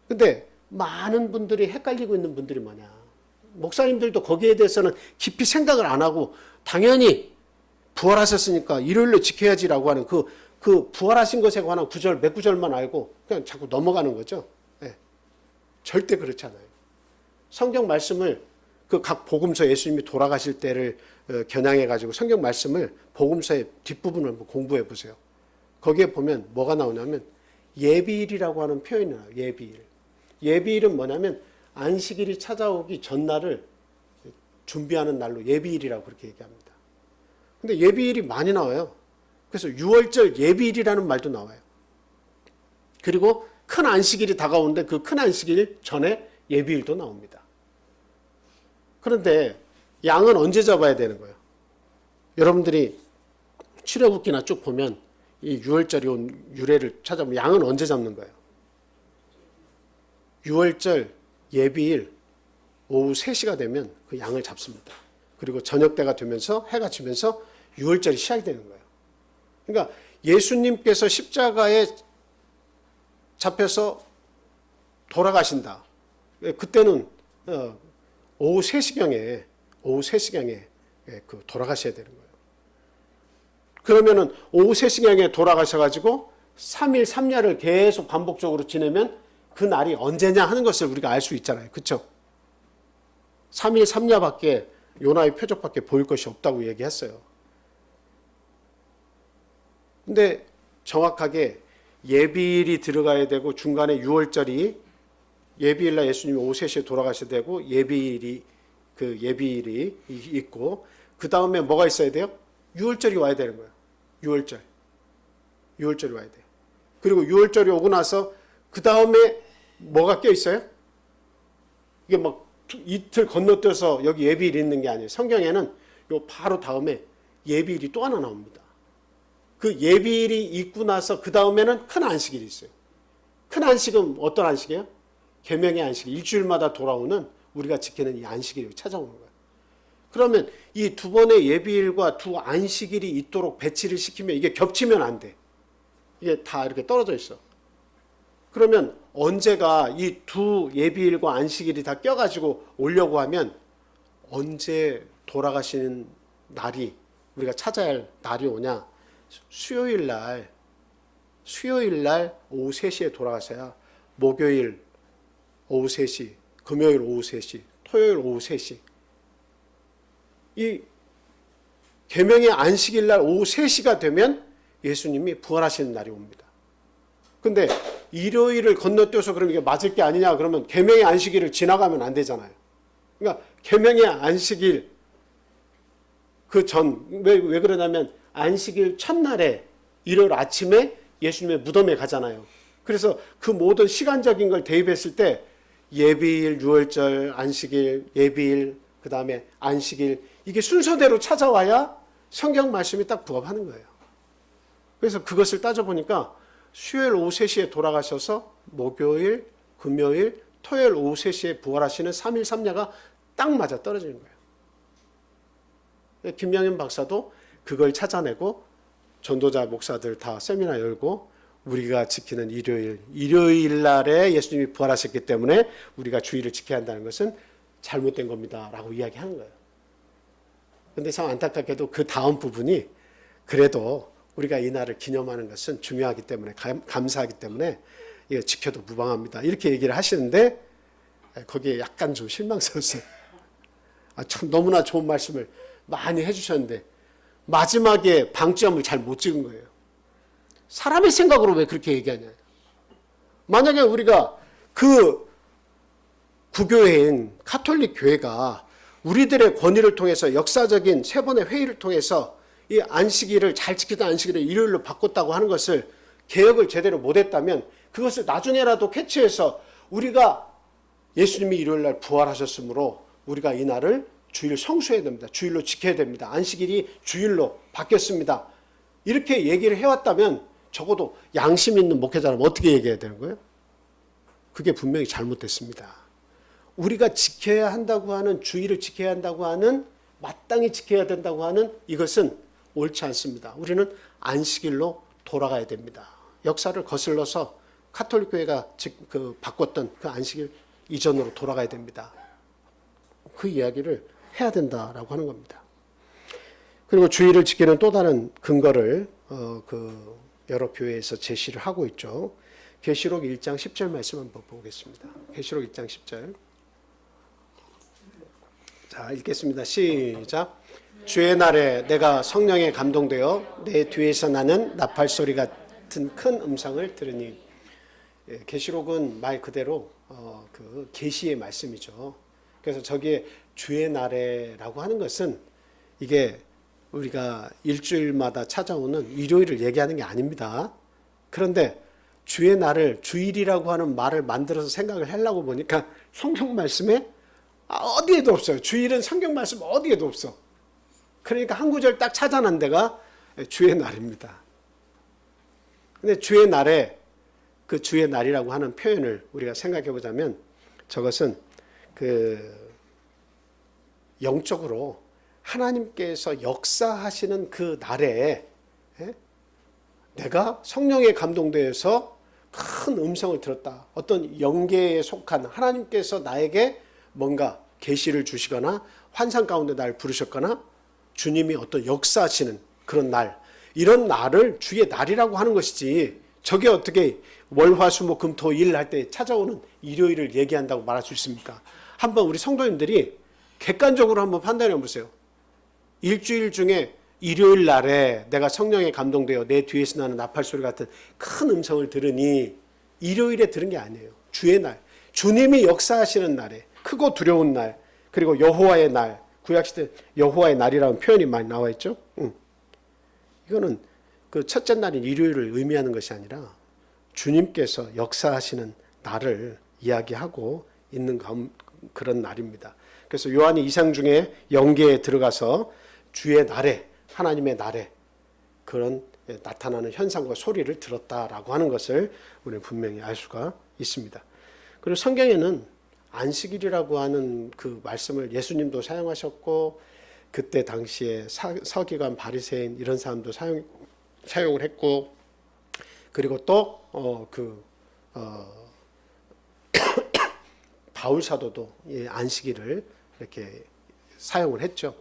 근데 많은 분들이 헷갈리고 있는 분들이 뭐냐. 목사님들도 거기에 대해서는 깊이 생각을 안 하고 당연히 부활하셨으니까 일요일로 지켜야지라고 하는 그 부활하신 것에 관한 구절, 몇 구절만 알고 그냥 자꾸 넘어가는 거죠. 네. 절대 그렇지 않아요. 성경 말씀을 그 각 복음서 예수님이 돌아가실 때를 겨냥해가지고 성경 말씀을 복음서의 뒷부분을 한번 공부해 보세요. 거기에 보면 뭐가 나오냐면 예비일이라고 하는 표현이 나와요. 예비일. 예비일은 뭐냐면 안식일이 찾아오기 전날을 준비하는 날로 예비일이라고 그렇게 얘기합니다. 근데 예비일이 많이 나와요. 그래서 6월절 예비일이라는 말도 나와요. 그리고 큰 안식일이 다가오는데 그 큰 안식일 전에 예비일도 나옵니다. 그런데 양은 언제 잡아야 되는 거예요? 여러분들이 출애굽기나 쭉 보면 이 6월절이 온 유래를 찾아보면 양은 언제 잡는 거예요? 6월절 예비일 오후 3시가 되면 그 양을 잡습니다. 그리고 저녁 때가 되면서 해가 지면서 6월절이 시작이 되는 거예요. 그러니까 예수님께서 십자가에 잡혀서 돌아가신다. 그때는 오후 3시경에 그 돌아가셔야 되는 거예요. 그러면은 오후 3시경에 돌아가셔가지고 3일 3야를 계속 반복적으로 지내면 그 날이 언제냐 하는 것을 우리가 알 수 있잖아요. 그렇죠? 3일 3야밖에 요나의 표적밖에 보일 것이 없다고 얘기했어요. 근데 정확하게 예비일이 들어가야 되고 중간에 6월절이 예비일날 예수님이 오후 3시에 돌아가셔야 되고 예비일이 있고 그 다음에 뭐가 있어야 돼요? 6월절이 와야 되는 거예요. 6월절이 와야 돼요. 그리고 6월절이 오고 나서 그 다음에 뭐가 껴 있어요? 이게 막 이틀 건너뛰어서 여기 예비일이 있는 게 아니에요. 성경에는 요 바로 다음에 예비일이 또 하나 나옵니다. 그 예비일이 있고 나서 그 다음에는 큰 안식일이 있어요. 큰 안식은 어떤 안식이에요? 계명의 안식, 일주일마다 돌아오는 우리가 지키는 이 안식일이 찾아오는 거예요. 그러면 이 두 번의 예비일과 두 안식일이 있도록 배치를 시키면 이게 겹치면 안 돼. 이게 다 이렇게 떨어져 있어. 그러면 언제가 이 두 예비일과 안식일이 다 껴가지고 오려고 하면 언제 돌아가시는 날이 우리가 찾아야 할 날이 오냐? 수요일 날 오후 3시에 돌아가셔야 목요일 오후 3시, 금요일 오후 3시, 토요일 오후 3시. 이 계명의 안식일 날 오후 3시가 되면 예수님이 부활하시는 날이 옵니다. 근데 일요일을 건너뛰어서 그럼 이게 맞을 게 아니냐 그러면 계명의 안식일을 지나가면 안 되잖아요. 그러니까 계명의 안식일 그 전 왜 그러냐면 안식일 첫날에 일요일 아침에 예수님의 무덤에 가잖아요. 그래서 그 모든 시간적인 걸 대입했을 때 예비일, 6월절, 안식일, 예비일, 그 다음에 안식일 이게 순서대로 찾아와야 성경 말씀이 딱 부합하는 거예요. 그래서 그것을 따져보니까 수요일 오후 3시에 돌아가셔서 목요일, 금요일, 토요일 오후 3시에 부활하시는 3일 3야가 딱 맞아 떨어지는 거예요. 김명현 박사도 그걸 찾아내고 전도자 목사들 다 세미나 열고 우리가 지키는 일요일 날에 예수님이 부활하셨기 때문에 우리가 주일을 지켜야 한다는 것은 잘못된 겁니다 라고 이야기하는 거예요. 그런데 참 안타깝게도 그 다음 부분이 그래도 우리가 이 날을 기념하는 것은 중요하기 때문에 감사하기 때문에 이거 지켜도 무방합니다. 이렇게 얘기를 하시는데 거기에 약간 좀 실망스러웠어요. 참 너무나 좋은 말씀을 많이 해주셨는데 마지막에 방점을 잘 못 찍은 거예요. 사람의 생각으로 왜 그렇게 얘기하냐. 만약에 우리가 그 구교회인 가톨릭 교회가 우리들의 권위를 통해서 역사적인 세 번의 회의를 통해서 이 안식일을 잘 지키던 안식일을 일요일로 바꿨다고 하는 것을 개혁을 제대로 못했다면 그것을 나중에라도 캐치해서 우리가 예수님이 일요일날 부활하셨으므로 우리가 이 날을 주일 성수해야 됩니다. 주일로 지켜야 됩니다. 안식일이 주일로 바뀌었습니다. 이렇게 얘기를 해왔다면 적어도 양심 있는 목회자라면 어떻게 얘기해야 되는 거예요? 그게 분명히 잘못됐습니다. 우리가 지켜야 한다고 하는 주일을 지켜야 한다고 하는 마땅히 지켜야 된다고 하는 이것은 옳지 않습니다. 우리는 안식일로 돌아가야 됩니다. 역사를 거슬러서 가톨릭 교회가 바꿨던 그 안식일 이전으로 돌아가야 됩니다. 그 이야기를 해야 된다라고 하는 겁니다. 그리고 주일을 지키는 또 다른 근거를 여러 교회에서 제시를 하고 있죠. 계시록 1장 10절 말씀 한번 보겠습니다. 계시록 1장 10절. 자, 읽겠습니다. 시작. 주의 날에 내가 성령에 감동되어 내 뒤에서 나는 나팔 소리 같은 큰 음성을 들으니. 계시록은 말 그대로 그 계시의 말씀이죠. 그래서 저기에 주의 날에라고 하는 것은 이게 우리가 일주일마다 찾아오는 일요일을 얘기하는 게 아닙니다. 그런데 주의 날을 주일이라고 하는 말을 만들어서 생각을 하려고 보니까 성경 말씀에 어디에도 없어요. 주일은 성경 말씀 어디에도 없어. 그러니까 한 구절 딱 찾아낸 데가 주의 날입니다. 근데 주의 날에 그 주의 날이라고 하는 표현을 우리가 생각해 보자면 저것은 영적으로 하나님께서 역사하시는 그 날에 내가 성령에 감동되어서 큰 음성을 들었다. 어떤 영계에 속한 하나님께서 나에게 뭔가 계시를 주시거나 환상 가운데 날 부르셨거나 주님이 어떤 역사하시는 그런 날, 이런 날을 주의 날이라고 하는 것이지 저게 어떻게 월화수목금토일 할 때 찾아오는 일요일을 얘기한다고 말할 수 있습니까? 한번 우리 성도님들이 객관적으로 한번 판단해 보세요. 일주일 중에 일요일 날에 내가 성령에 감동되어 내 뒤에서 나는 나팔소리 같은 큰 음성을 들으니 일요일에 들은 게 아니에요. 주의 날, 주님이 역사하시는 날에 크고 두려운 날, 그리고 여호와의 날, 구약시대 여호와의 날이라는 표현이 많이 나와 있죠. 이거는 그 첫째 날인 일요일을 의미하는 것이 아니라 주님께서 역사하시는 날을 이야기하고 있는 그런 날입니다. 그래서 요한이 이상 중에 영계에 들어가서 주의 날에, 하나님의 날에 그런 나타나는 현상과 소리를 들었다라고 하는 것을 우리는 분명히 알 수가 있습니다. 그리고 성경에는 안식일이라고 하는 그 말씀을 예수님도 사용하셨고 그때 당시에 서기관 바리새인 이런 사람도 사용을 했고 그리고 또 바울 사도도 안식일을 이렇게 사용을 했죠.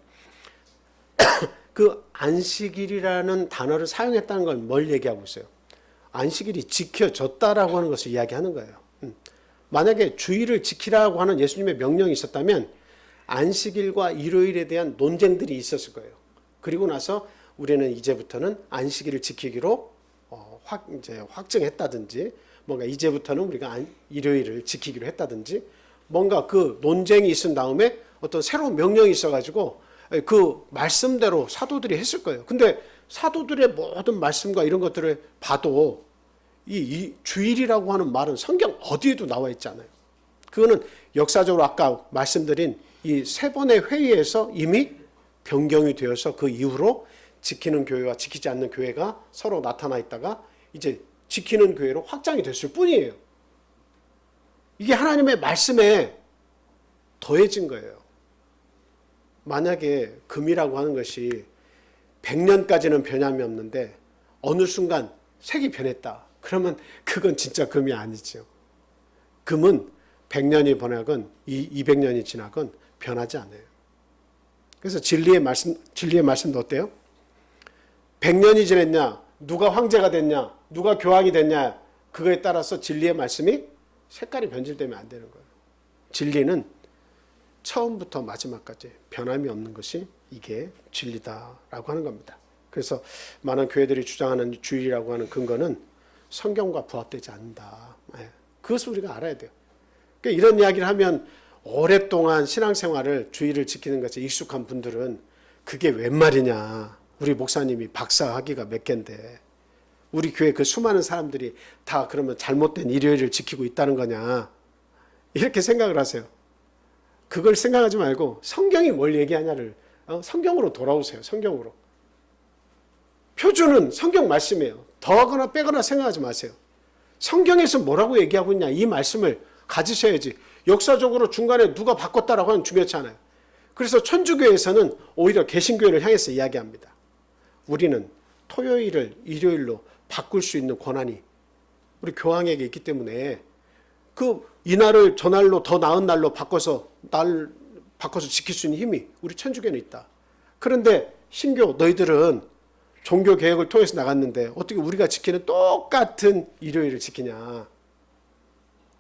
그 안식일이라는 단어를 사용했다는 건 뭘 얘기하고 있어요? 안식일이 지켜졌다라고 하는 것을 이야기하는 거예요. 만약에 주일을 지키라고 하는 예수님의 명령이 있었다면 안식일과 일요일에 대한 논쟁들이 있었을 거예요. 그리고 나서 우리는 이제부터는 안식일을 지키기로 이제 확증했다든지 뭔가 이제부터는 우리가 일요일을 지키기로 했다든지 뭔가 그 논쟁이 있은 다음에 어떤 새로운 명령이 있어가지고 그 말씀대로 사도들이 했을 거예요. 근데 사도들의 모든 말씀과 이런 것들을 봐도 이 주일이라고 하는 말은 성경 어디에도 나와 있지 않아요. 그거는 역사적으로 아까 말씀드린 이 세 번의 회의에서 이미 변경이 되어서 그 이후로 지키는 교회와 지키지 않는 교회가 서로 나타나 있다가 이제 지키는 교회로 확장이 됐을 뿐이에요. 이게 하나님의 말씀에 더해진 거예요. 만약에 금이라고 하는 것이 100년까지는 변함이 없는데 어느 순간 색이 변했다. 그러면 그건 진짜 금이 아니죠. 금은 100년이 번하건 200년이 지나건 변하지 않아요. 그래서 진리의 말씀도 어때요? 100년이 지났냐 누가 황제가 됐냐, 누가 교황이 됐냐, 그거에 따라서 진리의 말씀이 색깔이 변질되면 안 되는 거예요. 진리는 처음부터 마지막까지 변함이 없는 것이 이게 진리다라고 하는 겁니다. 그래서 많은 교회들이 주장하는 주일이라고 하는 근거는 성경과 부합되지 않는다. 그것을 우리가 알아야 돼요. 그러니까 이런 이야기를 하면 오랫동안 신앙생활을 주일을 지키는 것에 익숙한 분들은 그게 웬 말이냐. 우리 목사님이 박사학위가 몇 개인데 우리 교회 그 수많은 사람들이 다 그러면 잘못된 일요일을 지키고 있다는 거냐. 이렇게 생각을 하세요. 그걸 생각하지 말고 성경이 뭘 얘기하냐를 성경으로 돌아오세요. 성경으로. 표준은 성경 말씀이에요. 더하거나 빼거나 생각하지 마세요. 성경에서 뭐라고 얘기하고 있냐 이 말씀을 가지셔야지. 역사적으로 중간에 누가 바꿨다라고 하는 중요치 않아요. 그래서 천주교에서는 오히려 개신교회를 향해서 이야기합니다. 우리는 토요일을 일요일로 바꿀 수 있는 권한이 우리 교황에게 있기 때문에 이날을 저날로 더 나은 날로 바꿔서 지킬 수 있는 힘이 우리 천주교는 있다. 그런데 신교 너희들은 종교 개혁을 통해서 나갔는데 어떻게 우리가 지키는 똑같은 일요일을 지키냐.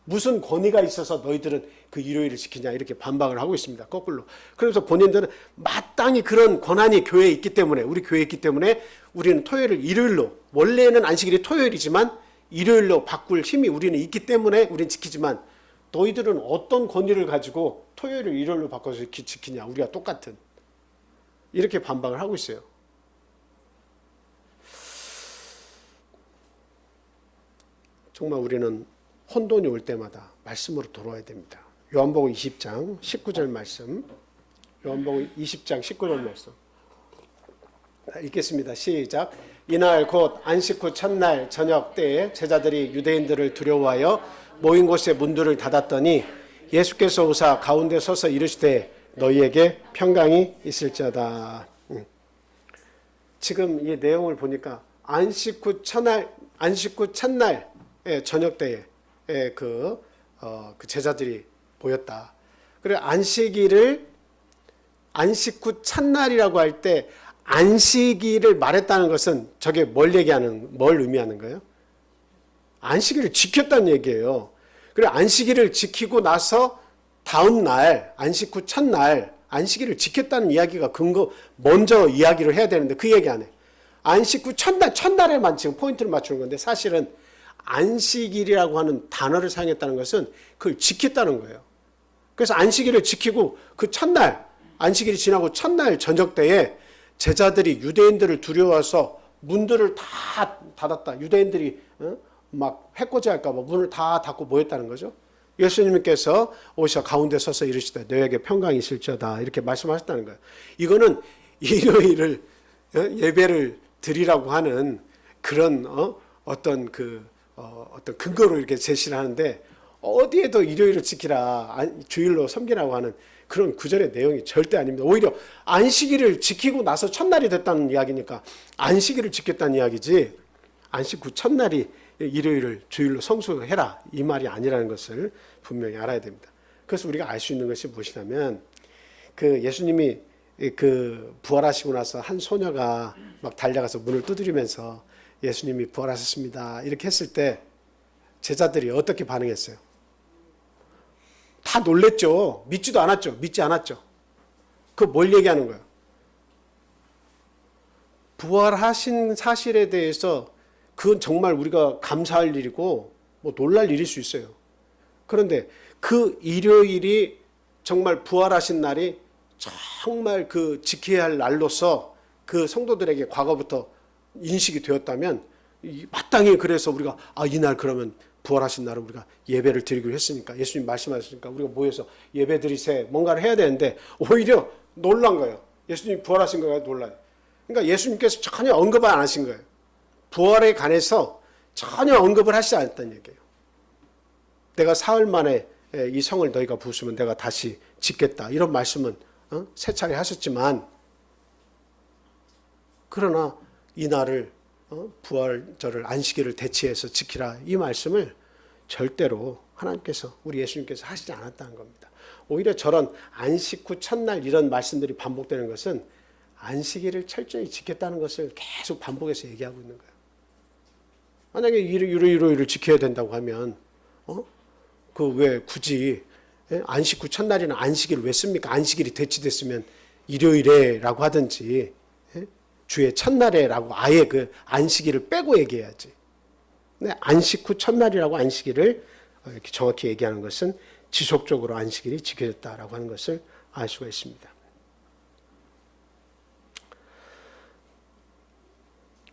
무슨 권위가 있어서 너희들은 그 일요일을 지키냐 이렇게 반박을 하고 있습니다. 거꾸로. 그래서 본인들은 마땅히 그런 권한이 교회에 있기 때문에 우리 교회에 있기 때문에 우리는 토요일을 일요일로 원래는 안식일이 토요일이지만 일요일로 바꿀 힘이 우리는 있기 때문에 우리는 지키지만 너희들은 어떤 권위를 가지고 토요일을 일요일로 바꿔서 지키냐. 우리가 똑같은. 이렇게 반박을 하고 있어요. 정말 우리는 혼돈이 올 때마다 말씀으로 돌아와야 됩니다. 요한복음 20장 19절 말씀. 요한복음 20장 19절 말씀. 읽겠습니다. 시작. 이날 곧 안식 후 첫날 저녁 때에 제자들이 유대인들을 두려워하여 모인 곳에 문들을 닫았더니 예수께서 오사 가운데 서서 이르시되 너희에게 평강이 있을지어다. 지금 이 내용을 보니까 안식 후 첫날 저녁 때에 그 제자들이 보였다. 그래 안식 후 첫날이라고 할 때 안식일을 말했다는 것은 저게 뭘 의미하는 거예요? 안식일을 지켰다는 얘기예요. 그래 안식일을 지키고 나서 다음 날 안식 후 첫날 안식일을 지켰다는 이야기가 먼저 이야기를 해야 되는데 그 얘기 안 해. 안식 후 첫날에만 지금 포인트를 맞추는 건데 사실은 안식일이라고 하는 단어를 사용했다는 것은 그걸 지켰다는 거예요. 그래서 안식일을 지키고 그 첫날 안식일이 지나고 첫날 저녁 때에 제자들이 유대인들을 두려워서 문들을 다 닫았다. 유대인들이 막 해코지할까 봐 문을 다 닫고 모였다는 거죠. 예수님께서 오셔 가운데 서서 이르시되 너에게 평강이 있을지어다 이렇게 말씀하셨다는 거예요. 이거는 일요일을 예배를 드리라고 하는 그런 어떤 근거로 이렇게 제시를 하는데 어디에도 일요일을 지키라 주일로 섬기라고 하는 그런 구절의 내용이 절대 아닙니다. 오히려 안식일을 지키고 나서 첫날이 됐다는 이야기니까 안식일을 지켰다는 이야기지 안식 후 첫날이 일요일을 주일로 성수해라 이 말이 아니라는 것을 분명히 알아야 됩니다. 그래서 우리가 알 수 있는 것이 무엇이냐면 그 예수님이 그 부활하시고 나서 한 소녀가 막 달려가서 문을 두드리면서 예수님이 부활하셨습니다 이렇게 했을 때 제자들이 어떻게 반응했어요? 다 놀랬죠. 믿지 않았죠. 그 뭘 얘기하는 거예요? 부활하신 사실에 대해서 그건 정말 우리가 감사할 일이고 뭐 놀랄 일일 수 있어요. 그런데 그 일요일이 정말 부활하신 날이 정말 그 지켜야 할 날로서 그 성도들에게 과거부터 인식이 되었다면 마땅히 그래서 우리가 이날 그러면 부활하신 날은 우리가 예배를 드리기로 했으니까 예수님 말씀하셨으니까 우리가 모여서 예배 드리세 뭔가를 해야 되는데 오히려 놀란 거예요. 예수님이 부활하신 거가 놀라요. 그러니까 예수님께서 전혀 언급을 안 하신 거예요. 부활에 관해서 전혀 언급을 하시지 않았다는 얘기예요. 내가 사흘 만에 이 성을 너희가 부수면 내가 다시 짓겠다 이런 말씀은 세 차례 하셨지만 그러나 이날을 부활절을 안식일을 대치해서 지키라 이 말씀을 절대로 하나님께서 우리 예수님께서 하시지 않았다는 겁니다. 오히려 저런 안식 후 첫날 이런 말씀들이 반복되는 것은 안식일을 철저히 지켰다는 것을 계속 반복해서 얘기하고 있는 거예요. 만약에 일요일을 지켜야 된다고 하면 그 왜 굳이 안식 후 첫날에는 안식일을 왜 씁니까? 안식일이 대치됐으면 일요일에라고 하든지 주의 첫날에라고 아예 그 안식일을 빼고 얘기해야지. 근데 안식 후 첫날이라고 안식일을 이렇게 정확히 얘기하는 것은 지속적으로 안식일이 지켜졌다라고 하는 것을 알 수가 있습니다.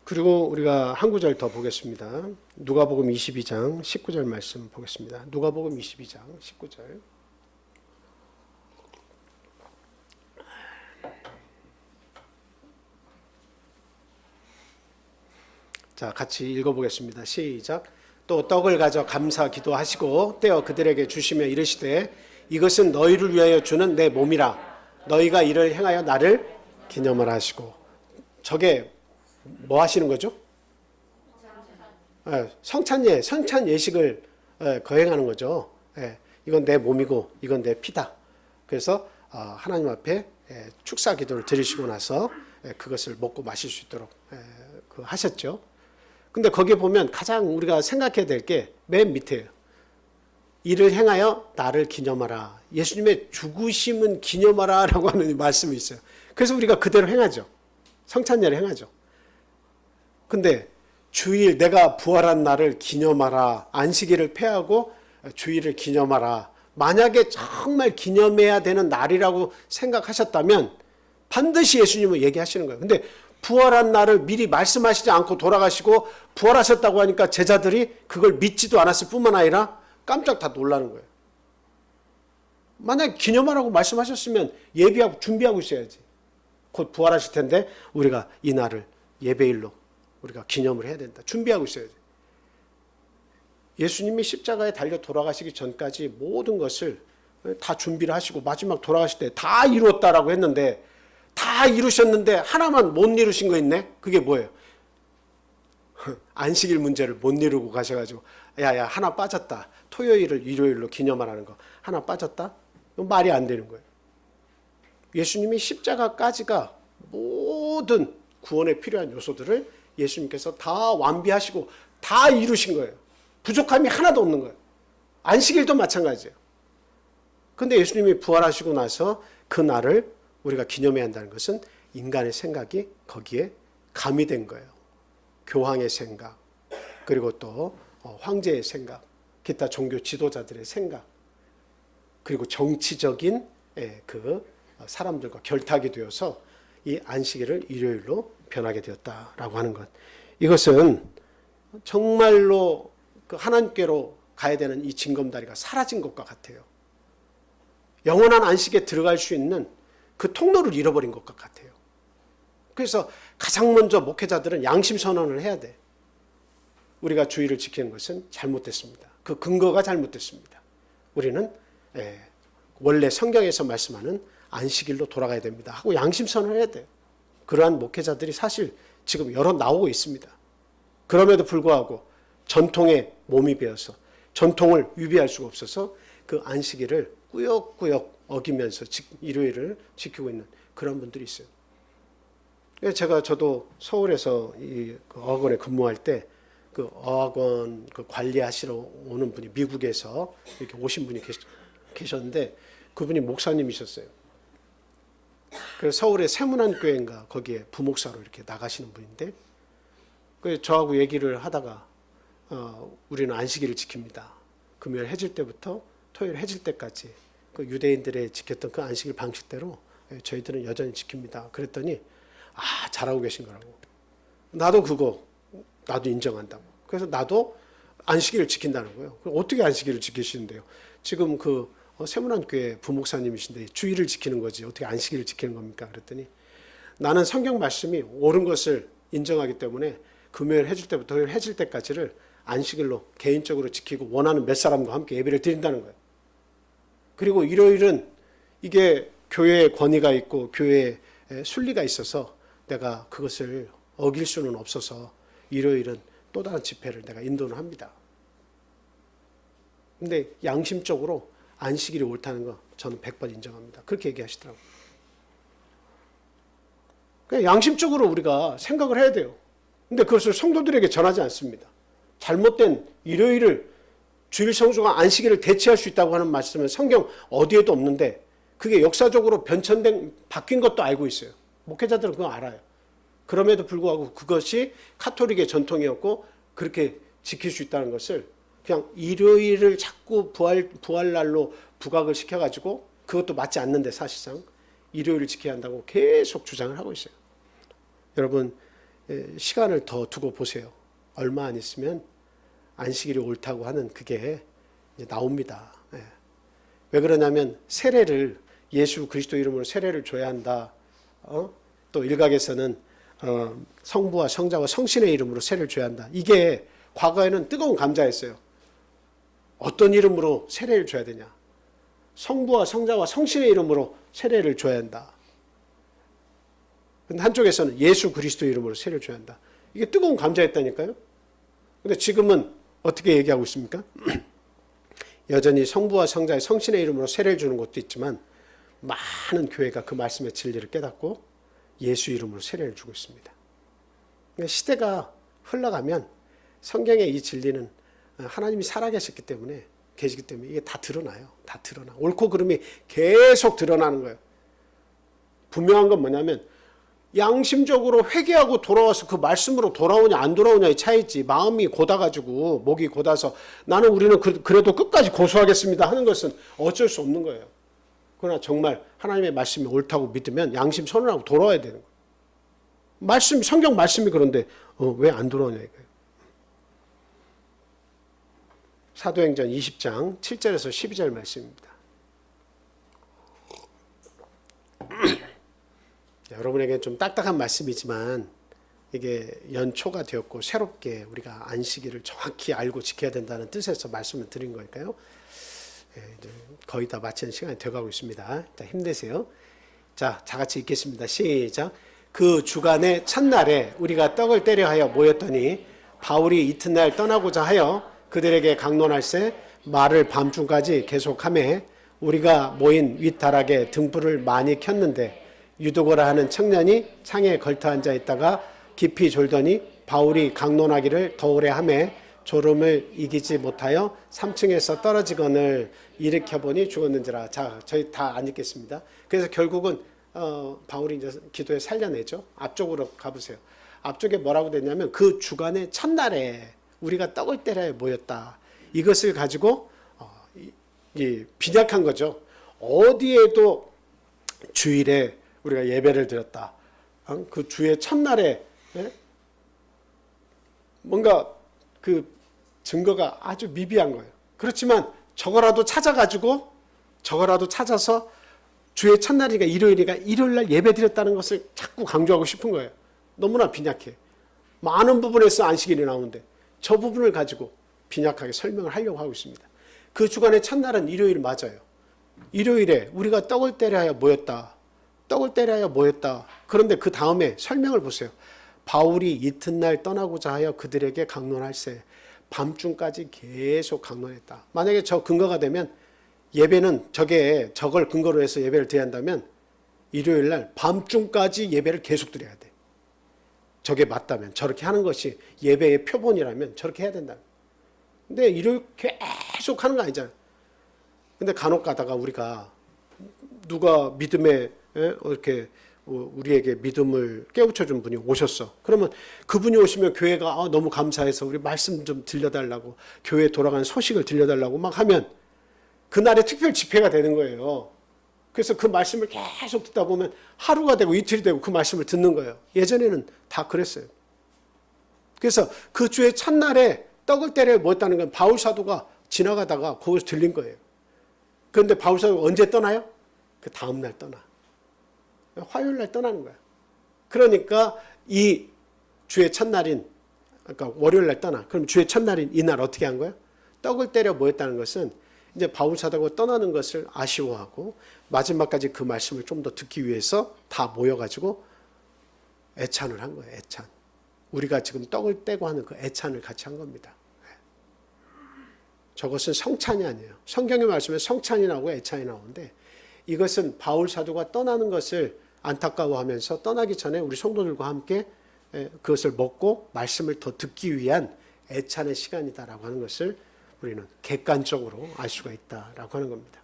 그리고 우리가 한 구절 더 보겠습니다. 누가복음 22장 19절 말씀 보겠습니다. 누가복음 22장 19절. 자, 같이 읽어보겠습니다. 시작. 또 떡을 가져 감사 기도하시고 떼어 그들에게 주시며 이르시되 이것은 너희를 위하여 주는 내 몸이라 너희가 이를 행하여 나를 기념하라 하시고. 저게 뭐 하시는 거죠? 성찬 예식을 거행하는 거죠. 이건 내 몸이고 이건 내 피다. 그래서 하나님 앞에 축사 기도를 드리시고 나서 그것을 먹고 마실 수 있도록 하셨죠. 근데 거기에 보면 가장 우리가 생각해야 될 게 맨 밑에요. 이를 행하여 나를 기념하라. 예수님의 죽으심은 기념하라 라고 하는 말씀이 있어요. 그래서 우리가 그대로 행하죠. 성찬예를 행하죠. 근데 주일 내가 부활한 날을 기념하라. 안식일을 폐하고 주일을 기념하라. 만약에 정말 기념해야 되는 날이라고 생각하셨다면 반드시 예수님은 얘기하시는 거예요. 근데 부활한 날을 미리 말씀하시지 않고 돌아가시고 부활하셨다고 하니까 제자들이 그걸 믿지도 않았을 뿐만 아니라 깜짝 다 놀라는 거예요. 만약에 기념하라고 말씀하셨으면 예비하고 준비하고 있어야지. 곧 부활하실 텐데 우리가 이 날을 예배일로 우리가 기념을 해야 된다. 준비하고 있어야지. 예수님이 십자가에 달려 돌아가시기 전까지 모든 것을 다 준비를 하시고 마지막 돌아가실 때 다 이루었다라고 했는데 다 이루셨는데 하나만 못 이루신 거 있네? 그게 뭐예요? 안식일 문제를 못 이루고 가셔가지고 야야 하나 빠졌다. 토요일을 일요일로 기념하라는 거 하나 빠졌다? 이건 말이 안 되는 거예요. 예수님이 십자가까지가 모든 구원에 필요한 요소들을 예수님께서 다 완비하시고 다 이루신 거예요. 부족함이 하나도 없는 거예요. 안식일도 마찬가지예요. 근데 예수님이 부활하시고 나서 그 날을 우리가 기념해야 한다는 것은 인간의 생각이 거기에 가미된 거예요. 교황의 생각, 그리고 또 황제의 생각, 기타 종교 지도자들의 생각, 그리고 정치적인 그 사람들과 결탁이 되어서 이 안식일을 일요일로 변하게 되었다라고 하는 것. 이것은 정말로 그 하나님께로 가야 되는 이 징검다리가 사라진 것과 같아요. 영원한 안식에 들어갈 수 있는 그 통로를 잃어버린 것과 같아요. 그래서 가장 먼저 목회자들은 양심 선언을 해야 돼. 우리가 주의를 지키는 것은 잘못됐습니다. 그 근거가 잘못됐습니다. 우리는 원래 성경에서 말씀하는 안식일로 돌아가야 됩니다 하고 양심 선언을 해야 돼요. 그러한 목회자들이 사실 지금 여러 나오고 있습니다. 그럼에도 불구하고 전통의 몸이 되어서 전통을 위배할 수가 없어서 그 안식일을 꾸역꾸역 어기면서 일요일을 지키고 있는 그런 분들이 있어요. 저도 서울에서 이 어학원에 근무할 때 그 어학원 그 관리하시러 오는 분이 미국에서 이렇게 오신 분이 계셨는데 그분이 목사님이셨어요. 그래서 서울의 세문안교회인가 거기에 부목사로 이렇게 나가시는 분인데 그래서 저하고 얘기를 하다가 우리는 안식일을 지킵니다. 금요일 해질 때부터 토요일 해질 때까지 그 유대인들의 지켰던 그 안식일 방식대로 저희들은 여전히 지킵니다. 그랬더니 잘하고 계신 거라고. 나도 인정한다고. 그래서 나도 안식일을 지킨다는 거예요. 그럼 어떻게 안식일을 지키시는데요? 지금 그 세문안교회 부목사님이신데 주일을 지키는 거지 어떻게 안식일을 지키는 겁니까? 그랬더니 나는 성경 말씀이 옳은 것을 인정하기 때문에 금요일 해질 때부터 토요일 해질 때까지를 안식일로 개인적으로 지키고 원하는 몇 사람과 함께 예배를 드린다는 거예요. 그리고 일요일은 이게 교회의 권위가 있고 교회의 순리가 있어서 내가 그것을 어길 수는 없어서 일요일은 또 다른 집회를 내가 인도를 합니다. 근데 양심적으로 안식일이 옳다는 거 저는 100번 인정합니다. 그렇게 얘기하시더라고요. 그러니까 양심적으로 우리가 생각을 해야 돼요. 근데 그것을 성도들에게 전하지 않습니다. 잘못된 일요일을 주일 성수가 안식일을 대체할 수 있다고 하는 말씀은 성경 어디에도 없는데 그게 역사적으로 바뀐 것도 알고 있어요. 목회자들은 그거 알아요. 그럼에도 불구하고 그것이 카톨릭의 전통이었고 그렇게 지킬 수 있다는 것을 그냥 일요일을 자꾸 부활날로 부각을 시켜가지고 그것도 맞지 않는데 사실상 일요일을 지켜야 한다고 계속 주장을 하고 있어요. 여러분 시간을 더 두고 보세요. 얼마 안 있으면 안식일이 옳다고 하는 그게 이제 나옵니다. 왜 그러냐면 세례를 예수 그리스도 이름으로 세례를 줘야 한다. 또 일각에서는 성부와 성자와 성신의 이름으로 세례를 줘야 한다. 이게 과거에는 뜨거운 감자였어요. 어떤 이름으로 세례를 줘야 되냐? 성부와 성자와 성신의 이름으로 세례를 줘야 한다. 근데 한쪽에서는 예수 그리스도 이름으로 세례를 줘야 한다. 이게 뜨거운 감자였다니까요. 근데 지금은 어떻게 얘기하고 있습니까? 여전히 성부와 성자의 성신의 이름으로 세례를 주는 것도 있지만 많은 교회가 그 말씀의 진리를 깨닫고 예수 이름으로 세례를 주고 있습니다. 시대가 흘러가면 성경의 이 진리는 하나님이 살아계시기 때문에 계시기 때문에 이게 다 드러나요. 다 드러나. 옳고 그름이 계속 드러나는 거예요. 분명한 건 뭐냐면 양심적으로 회개하고 돌아와서 그 말씀으로 돌아오냐 안 돌아오냐의 차이지. 마음이 고다가지고 목이 고다서 우리는 그래도 끝까지 고수하겠습니다 하는 것은 어쩔 수 없는 거예요. 그러나 정말 하나님의 말씀이 옳다고 믿으면 양심 선언하고 돌아와야 되는 거예요. 성경 말씀이 그런데 왜 안 돌아오냐 이거예요. 사도행전 20장 7절에서 12절 말씀입니다. 여러분에게 좀 딱딱한 말씀이지만 이게 연초가 되었고 새롭게 우리가 안식일을 정확히 알고 지켜야 된다는 뜻에서 말씀을 드린 거니까요. 이제 거의 다 마치는 시간이 되어가고 있습니다. 자, 힘내세요. 자, 같이 읽겠습니다. 시작. 그 주간의 첫날에 우리가 떡을 떼려 하여 모였더니 바울이 이튿날 떠나고자 하여 그들에게 강론할세 말을 밤중까지 계속하매 우리가 모인 윗다락에 등불을 많이 켰는데 유두고라 하는 청년이 창에 걸터 앉아 있다가 깊이 졸더니 바울이 강론하기를 더 오래 하매 졸음을 이기지 못하여 3층에서 떨어지거늘 일으켜보니 죽었는지라. 자, 저희 다 안 읽겠습니다. 그래서 결국은 바울이 이제 기도에 살려내죠. 앞쪽으로 가보세요. 앞쪽에 뭐라고 됐냐면 그 주간의 첫날에 우리가 떡을 떼려 모였다. 이것을 가지고 빈약한 거죠. 어디에도 주일에 우리가 예배를 드렸다. 그 주의 첫날에 뭔가 그 증거가 아주 미비한 거예요. 그렇지만 저거라도 찾아서 주의 첫날이니까 일요일이니까 일요일날 예배 드렸다는 것을 자꾸 강조하고 싶은 거예요. 너무나 빈약해. 많은 부분에서 안식일이 나오는데 저 부분을 가지고 빈약하게 설명을 하려고 하고 있습니다. 그 주간의 첫날은 일요일 맞아요. 일요일에 우리가 떡을 떼려 하여 모였다. 떡을 떼려 하여 모였다. 그런데 그 다음에 설명을 보세요. 바울이 이튿날 떠나고자 하여 그들에게 강론할세. 밤중까지 계속 강론했다. 만약에 저 근거가 되면 예배는 저걸 근거로 해서 예배를 드려야 한다면 일요일날 밤중까지 예배를 계속 드려야 돼. 저게 맞다면, 저렇게 하는 것이 예배의 표본이라면 저렇게 해야 된다. 근데 일요일 계속 하는 거 아니잖아요. 근데 간혹 가다가 우리가 누가 믿음에 이렇게 우리에게 믿음을 깨우쳐준 분이 오셨어. 그러면 그분이 오시면 교회가 너무 감사해서 우리 말씀 좀 들려달라고, 교회에 돌아가는 소식을 들려달라고 막 하면 그날의 특별 집회가 되는 거예요. 그래서 그 말씀을 계속 듣다 보면 하루가 되고 이틀이 되고 그 말씀을 듣는 거예요. 예전에는 다 그랬어요. 그래서 그 주의 첫날에 떡을 떼려 모였다는 건 바울 사도가 지나가다가 거기서 들린 거예요. 그런데 바울 사도가 언제 떠나요? 그 다음날 떠나. 화요일 날 떠나는 거야. 그러니까 이 주의 첫날인, 그러니까 월요일 날 떠나. 그럼 주의 첫날인 이날 어떻게 한 거야? 떡을 떼려 모였다는 것은 이제 바울 사도가 떠나는 것을 아쉬워하고 마지막까지 그 말씀을 좀 더 듣기 위해서 다 모여가지고 애찬을 한 거예요. 애찬. 우리가 지금 떡을 떼고 하는 그 애찬을 같이 한 겁니다. 저것은 성찬이 아니에요. 성경의 말씀에 성찬이 나오고 애찬이 나오는데 이것은 바울 사도가 떠나는 것을 안타까워하면서 떠나기 전에 우리 성도들과 함께 그것을 먹고 말씀을 더 듣기 위한 애찬의 시간이다라고 하는 것을 우리는 객관적으로 알 수가 있다라고 하는 겁니다.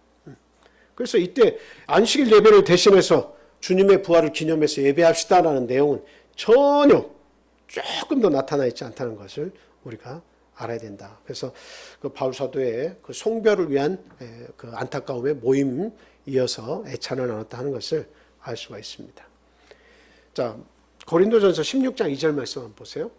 그래서 이때 안식일 예배를 대신해서 주님의 부활을 기념해서 예배합시다라는 내용은 전혀 조금 더 나타나 있지 않다는 것을 우리가 알아야 된다. 그래서 그 바울 사도의 그 송별을 위한 그 안타까움의 모임 이어서 애찬을 나눴다 하는 것을 알 수가 있습니다. 자, 고린도전서 16장 2절 말씀 한번 보세요.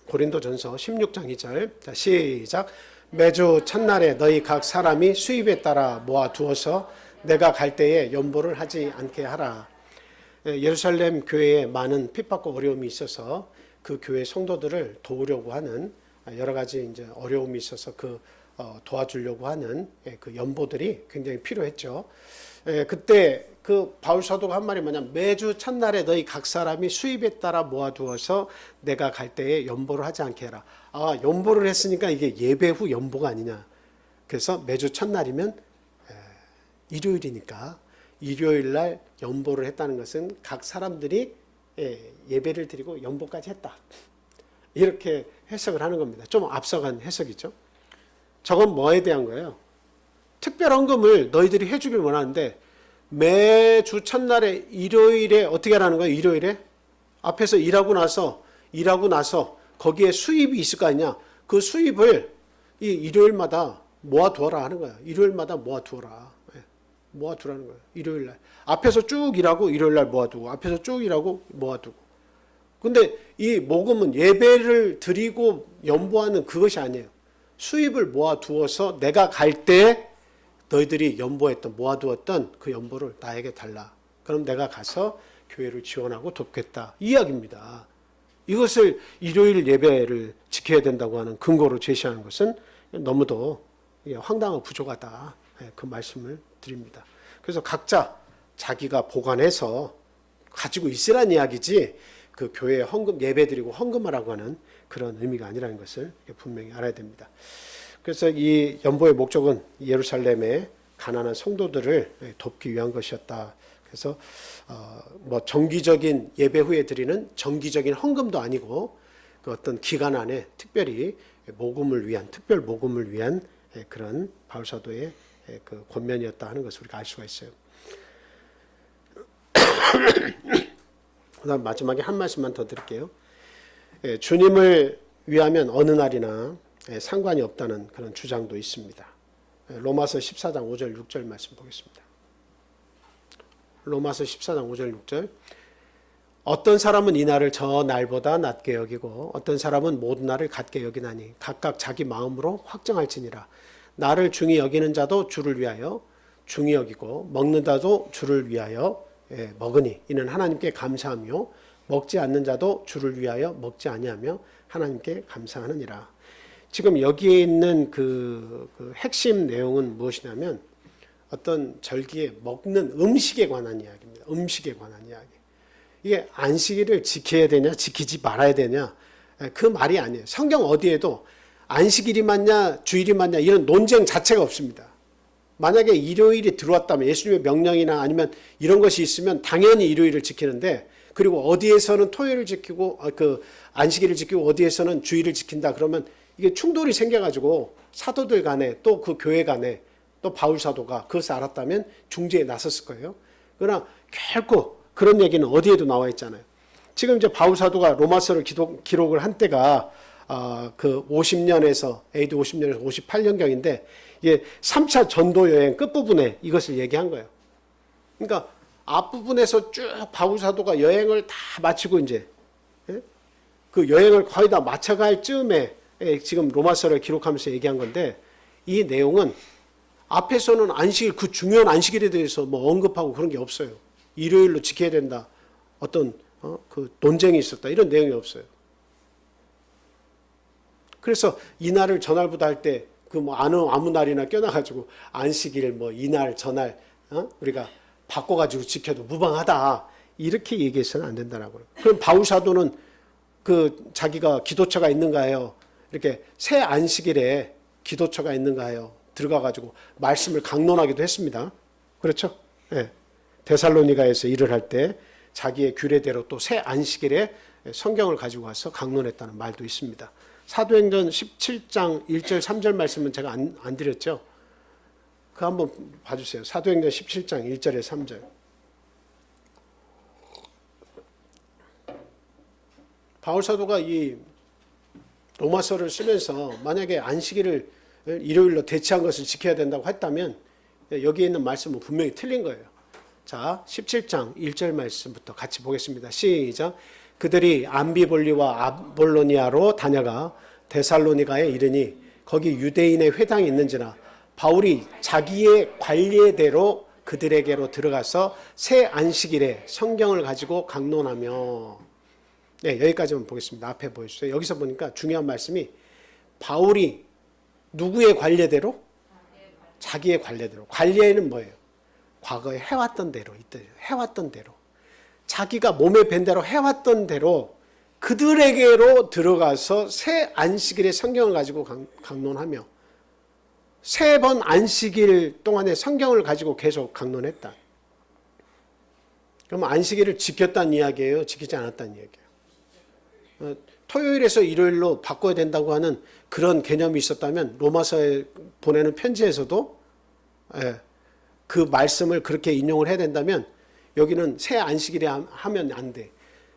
고린도전서 16장 2절. 자, 시작. 매주 첫날에 너희 각 사람이 수입에 따라 모아두어서 내가 갈 때에 연보를 하지 않게 하라. 예루살렘 교회에 많은 핍박과 어려움이 있어서 그 교회 성도들을 도우려고 하는 여러 가지 이제 어려움이 있어서 도와주려고 하는 그 연보들이 굉장히 필요했죠. 그때 그 바울 사도가 한 말이 뭐냐면 매주 첫날에 너희 각 사람이 수입에 따라 모아두어서 내가 갈 때에 연보를 하지 않게 해라. 아, 연보를 했으니까 이게 예배 후 연보가 아니냐. 그래서 매주 첫날이면 일요일이니까 일요일 날 연보를 했다는 것은 각 사람들이 예배를 드리고 연보까지 했다. 이렇게 해석을 하는 겁니다. 좀 앞서간 해석이죠. 저건 뭐에 대한 거예요? 특별헌금을 너희들이 해주길 원하는데 매주 첫날에 일요일에 어떻게 하라는 거예요? 일요일에 앞에서 일하고 나서 거기에 수입이 있을 거 아니냐? 그 수입을 이 일요일마다 모아두어라 하는 거야. 일요일마다 모아두어라. 모아두라는 거예요. 일요일 날. 앞에서 쭉 일하고 일요일 날 모아두고 앞에서 쭉 일하고 모아두고. 근데 이 모금은 예배를 드리고 연보하는 그것이 아니에요. 수입을 모아두어서 내가 갈 때 너희들이 연보했던 모아두었던 그 연보를 나에게 달라. 그럼 내가 가서 교회를 지원하고 돕겠다. 이 이야기입니다. 이것을 일요일 예배를 지켜야 된다고 하는 근거로 제시하는 것은 너무도 황당하고 부족하다. 그 말씀을 드립니다. 그래서 각자 자기가 보관해서 가지고 있으란 이야기지 그 교회에 헌금 예배드리고 헌금하라고 하는 그런 의미가 아니라는 것을 분명히 알아야 됩니다. 그래서 이 연보의 목적은 예루살렘의 가난한 성도들을 돕기 위한 것이었다. 그래서 뭐 정기적인 예배 후에 드리는 정기적인 헌금도 아니고 그 어떤 기간 안에 특별히 모금을 위한 특별 모금을 위한 그런 바울 사도의 그 권면이었다 하는 것을 우리가 알 수가 있어요. 그다음 마지막에 한 말씀만 더 드릴게요. 주님을 위하면 어느 날이나 상관이 없다는 그런 주장도 있습니다. 로마서 14장 5절 6절 말씀 보겠습니다. 로마서 14장 5절 6절. 어떤 사람은 이 날을 저 날보다 낮게 여기고 어떤 사람은 모든 날을 같게 여기나니 각각 자기 마음으로 확정할지니라. 나를 중히 여기는 자도 주를 위하여 중히 여기고 먹는 자도 주를 위하여 먹으니 이는 하나님께 감사하며 먹지 않는 자도 주를 위하여 먹지 아니하며 하나님께 감사하느니라. 지금 여기에 있는 그 핵심 내용은 무엇이냐면 어떤 절기에 먹는 음식에 관한 이야기입니다. 음식에 관한 이야기. 이게 안식일을 지켜야 되냐 지키지 말아야 되냐 그 말이 아니에요. 성경 어디에도 안식일이 맞냐 주일이 맞냐 이런 논쟁 자체가 없습니다. 만약에 일요일이 들어왔다면 예수님의 명령이나 아니면 이런 것이 있으면 당연히 일요일을 지키는데 그리고 어디에서는 토요일을 지키고 그 안식일을 지키고 어디에서는 주일을 지킨다 그러면 이게 충돌이 생겨가지고 사도들 간에 또 그 교회 간에 또 바울 사도가 그것을 알았다면 중재에 나섰을 거예요. 그러나 결코 그런 얘기는 어디에도 나와 있잖아요. 지금 이제 바울 사도가 로마서를 기록을 한 때가 그 50년에서 AD 50년에서 58년경인데 이게 3차 전도 여행 끝부분에 이것을 얘기한 거예요. 그러니까 앞부분에서 쭉 바울 사도가 여행을 다 마치고 이제 그 여행을 거의 다 마쳐갈 즈음에 지금 로마서를 기록하면서 얘기한 건데 이 내용은 앞에서는 안식일 그 중요한 안식일에 대해서 뭐 언급하고 그런 게 없어요. 일요일로 지켜야 된다. 어떤 그 논쟁이 있었다. 이런 내용이 없어요. 그래서 이날을 전날보다 할 때 그 뭐 아무 날이나 껴놔가지고 안식일 뭐 이날 저날 우리가 바꿔가지고 지켜도 무방하다. 이렇게 얘기해서는 안 된다라고요. 그럼 바울 사도는 그 자기가 기도처가 있는가요? 이렇게 새 안식일에 기도처가 있는가요? 들어가가지고 말씀을 강론하기도 했습니다. 그렇죠? 네. 데살로니가에서 일을 할 때 자기의 규례대로 또 새 안식일에 성경을 가지고 와서 강론했다는 말도 있습니다. 사도행전 17장 1절 3절 말씀은 제가 안 드렸죠. 그 한번 봐주세요. 사도행전 17장 1절에 3절. 바울 사도가 이 로마서를 쓰면서 만약에 안식일을 일요일로 대체한 것을 지켜야 된다고 했다면 여기에 있는 말씀은 분명히 틀린 거예요. 자, 17장 1절 말씀부터 같이 보겠습니다. 시작. 그들이 암비볼리와 아볼로니아로 다녀가 데살로니가에 이르니 거기 유대인의 회당이 있는지라 바울이 자기의 관례대로 그들에게로 들어가서 새 안식일에 성경을 가지고 강론하며. 네, 여기까지만 보겠습니다. 앞에 보여주세요. 여기서 보니까 중요한 말씀이 바울이 누구의 관례대로? 자기의 관례대로. 관례는 뭐예요? 과거에 해왔던 대로, 이때 해왔던 대로. 자기가 몸에 밴 대로 해왔던 대로 그들에게로 들어가서 새 안식일에 성경을 가지고 강론하며 3번 안식일 동안에 성경을 가지고 계속 강론했다. 그럼 안식일을 지켰다는 이야기예요? 지키지 않았다는 이야기예요? 토요일에서 일요일로 바꿔야 된다고 하는 그런 개념이 있었다면 로마서에 보내는 편지에서도 그 말씀을 그렇게 인용을 해야 된다면 여기는 새 안식일에 하면 안 돼.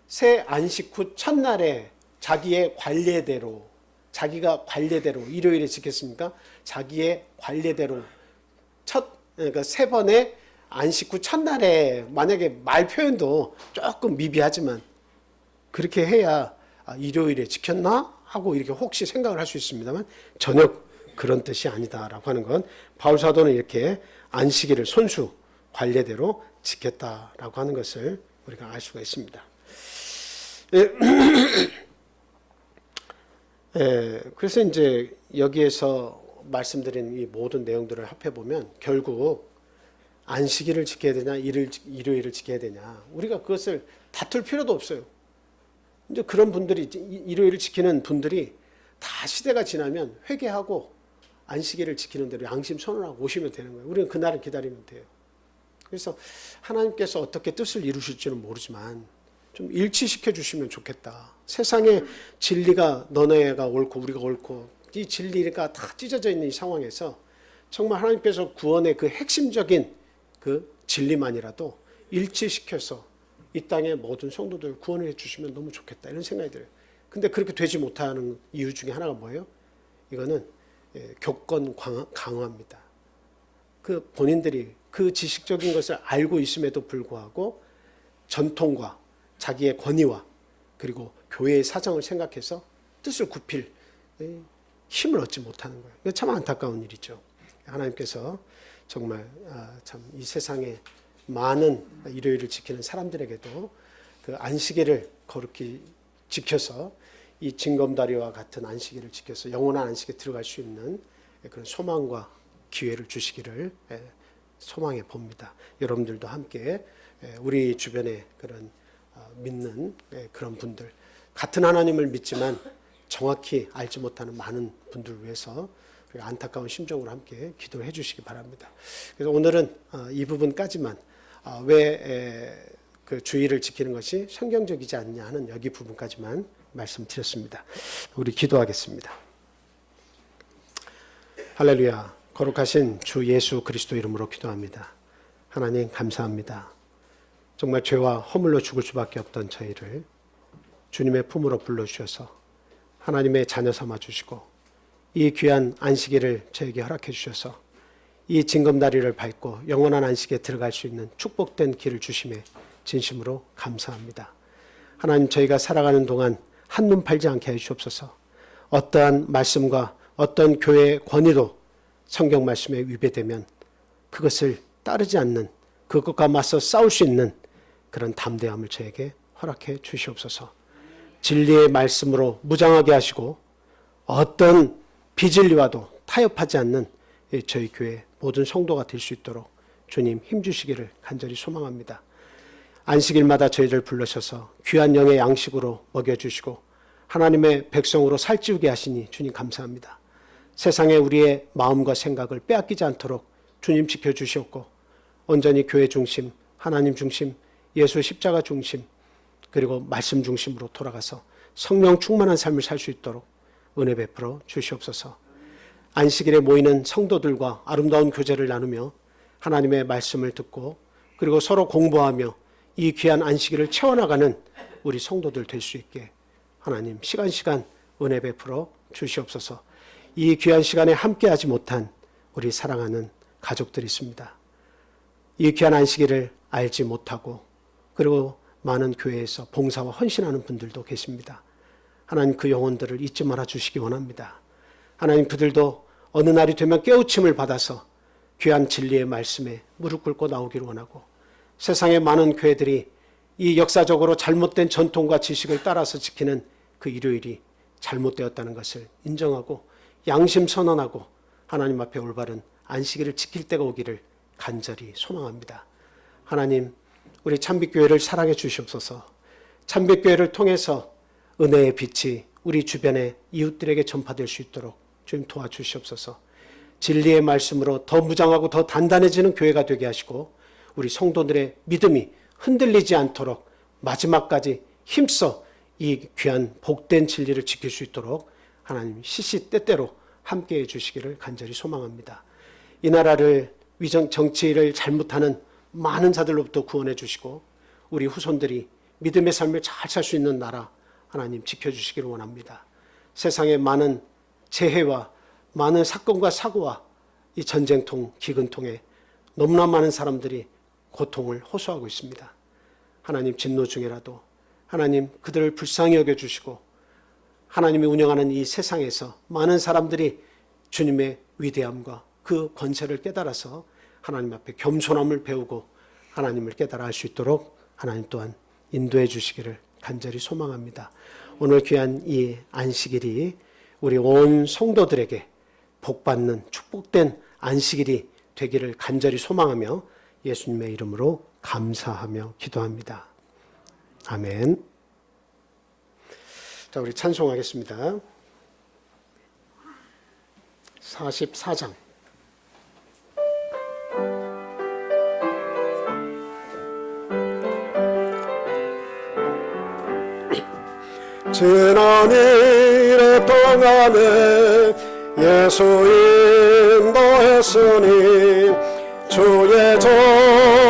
새 안식 후 첫날에 자기의 관례대로, 자기가 관례대로 일요일에 지켰으니까 자기의 관례대로 그러니까 3번의 안식 후 첫날에 만약에 말 표현도 조금 미비하지만 그렇게 해야 일요일에 지켰나? 하고 이렇게 혹시 생각을 할 수 있습니다만 전혀 그런 뜻이 아니다라고 하는 건 바울 사도는 이렇게 안식일을 손수 관례대로 지켰다라고 하는 것을 우리가 알 수가 있습니다. 그래서 이제 여기에서 말씀드린 이 모든 내용들을 합해 보면 결국 안식일을 지켜야 되냐, 일요일을 지켜야 되냐, 우리가 그것을 다툴 필요도 없어요. 이제 그런 분들이 일요일을 지키는 분들이 다 시대가 지나면 회개하고 안식일을 지키는 대로 양심 선언하고 오시면 되는 거예요. 우리는 그날을 기다리면 돼요. 그래서 하나님께서 어떻게 뜻을 이루실지는 모르지만 좀 일치시켜 주시면 좋겠다. 세상의 진리가 너네가 옳고 우리가 옳고 이 진리가 다 찢어져 있는 이 상황에서 정말 하나님께서 구원의 그 핵심적인 그 진리만이라도 일치시켜서 이 땅의 모든 성도들 구원을 해주시면 너무 좋겠다 이런 생각이 들어요. 근데 그렇게 되지 못하는 이유 중에 하나가 뭐예요? 이거는 교권 강화입니다. 그 본인들이 그 지식적인 것을 알고 있음에도 불구하고 전통과 자기의 권위와 그리고 교회의 사정을 생각해서 뜻을 굽힐 힘을 얻지 못하는 거예요. 이거 참 안타까운 일이죠. 하나님께서 정말 참 이 세상에 많은 일요일을 지키는 사람들에게도 그 안식일을 거룩히 지켜서 이 징검다리와 같은 안식일을 지켜서 영원한 안식에 들어갈 수 있는 그런 소망과 기회를 주시기를 소망해 봅니다. 여러분들도 함께 우리 주변에 그런 믿는 그런 분들, 같은 하나님을 믿지만 정확히 알지 못하는 많은 분들을 위해서 안타까운 심정으로 함께 기도해 주시기 바랍니다. 그래서 오늘은 이 부분까지만 왜 그 주의를 지키는 것이 성경적이지 않냐 하는 여기 부분까지만 말씀드렸습니다. 우리 기도하겠습니다. 할렐루야. 거룩하신 주 예수 그리스도 이름으로 기도합니다. 하나님 감사합니다. 정말 죄와 허물로 죽을 수밖에 없던 저희를 주님의 품으로 불러주셔서 하나님의 자녀 삼아 주시고 이 귀한 안식일을 저에게 허락해 주셔서 이 징검다리를 밟고 영원한 안식에 들어갈 수 있는 축복된 길을 주심에 진심으로 감사합니다. 하나님 저희가 살아가는 동안 한눈 팔지 않게 해주옵소서. 어떠한 말씀과 어떤 교회의 권위도 성경 말씀에 위배되면 그것을 따르지 않는, 그것과 맞서 싸울 수 있는 그런 담대함을 저에게 허락해 주시옵소서. 진리의 말씀으로 무장하게 하시고 어떤 비진리와도 타협하지 않는 저희 교회 모든 성도가 될 수 있도록 주님 힘주시기를 간절히 소망합니다. 안식일마다 저희를 불러셔서 귀한 영의 양식으로 먹여주시고 하나님의 백성으로 살찌우게 하시니 주님 감사합니다. 세상에 우리의 마음과 생각을 빼앗기지 않도록 주님 지켜주시옵고 온전히 교회 중심, 하나님 중심, 예수 십자가 중심, 그리고 말씀 중심으로 돌아가서 성령 충만한 삶을 살 수 있도록 은혜 베풀어 주시옵소서. 안식일에 모이는 성도들과 아름다운 교제를 나누며 하나님의 말씀을 듣고 그리고 서로 공부하며 이 귀한 안식일을 채워나가는 우리 성도들 될 수 있게 하나님 시간 은혜 베풀어 주시옵소서. 이 귀한 시간에 함께하지 못한 우리 사랑하는 가족들이 있습니다. 이 귀한 안식일을 알지 못하고 그리고 많은 교회에서 봉사와 헌신하는 분들도 계십니다. 하나님 그 영혼들을 잊지 말아 주시기 원합니다. 하나님 그들도 어느 날이 되면 깨우침을 받아서 귀한 진리의 말씀에 무릎 꿇고 나오기를 원하고 세상의 많은 교회들이 이 역사적으로 잘못된 전통과 지식을 따라서 지키는 그 일요일이 잘못되었다는 것을 인정하고 양심 선언하고 하나님 앞에 올바른 안식일을 지킬 때가 오기를 간절히 소망합니다. 하나님 우리 참빛교회를 사랑해 주시옵소서. 참빛교회를 통해서 은혜의 빛이 우리 주변의 이웃들에게 전파될 수 있도록 주님 도와주시옵소서. 진리의 말씀으로 더 무장하고 더 단단해지는 교회가 되게 하시고 우리 성도들의 믿음이 흔들리지 않도록 마지막까지 힘써 이 귀한 복된 진리를 지킬 수 있도록 하나님 시시때때로 함께해 주시기를 간절히 소망합니다. 이 나라를 정치를 잘못하는 많은 자들로부터 구원해 주시고 우리 후손들이 믿음의 삶을 잘 살 수 있는 나라 하나님 지켜주시기를 원합니다. 세상의 많은 재해와 많은 사건과 사고와 이 전쟁통, 기근통에 너무나 많은 사람들이 고통을 호소하고 있습니다. 하나님 진노 중에라도 하나님 그들을 불쌍히 여겨주시고 하나님이 운영하는 이 세상에서 많은 사람들이 주님의 위대함과 그 권세를 깨달아서 하나님 앞에 겸손함을 배우고 하나님을 깨달아 알 수 있도록 하나님 또한 인도해 주시기를 간절히 소망합니다. 오늘 귀한 이 안식일이 우리 온 성도들에게 복받는 축복된 안식일이 되기를 간절히 소망하며 예수님의 이름으로 감사하며 기도합니다. 아멘. 자, 우리 찬송하겠습니다. 44장.
지난 일의 동안에 예수 인도했으니 주의 전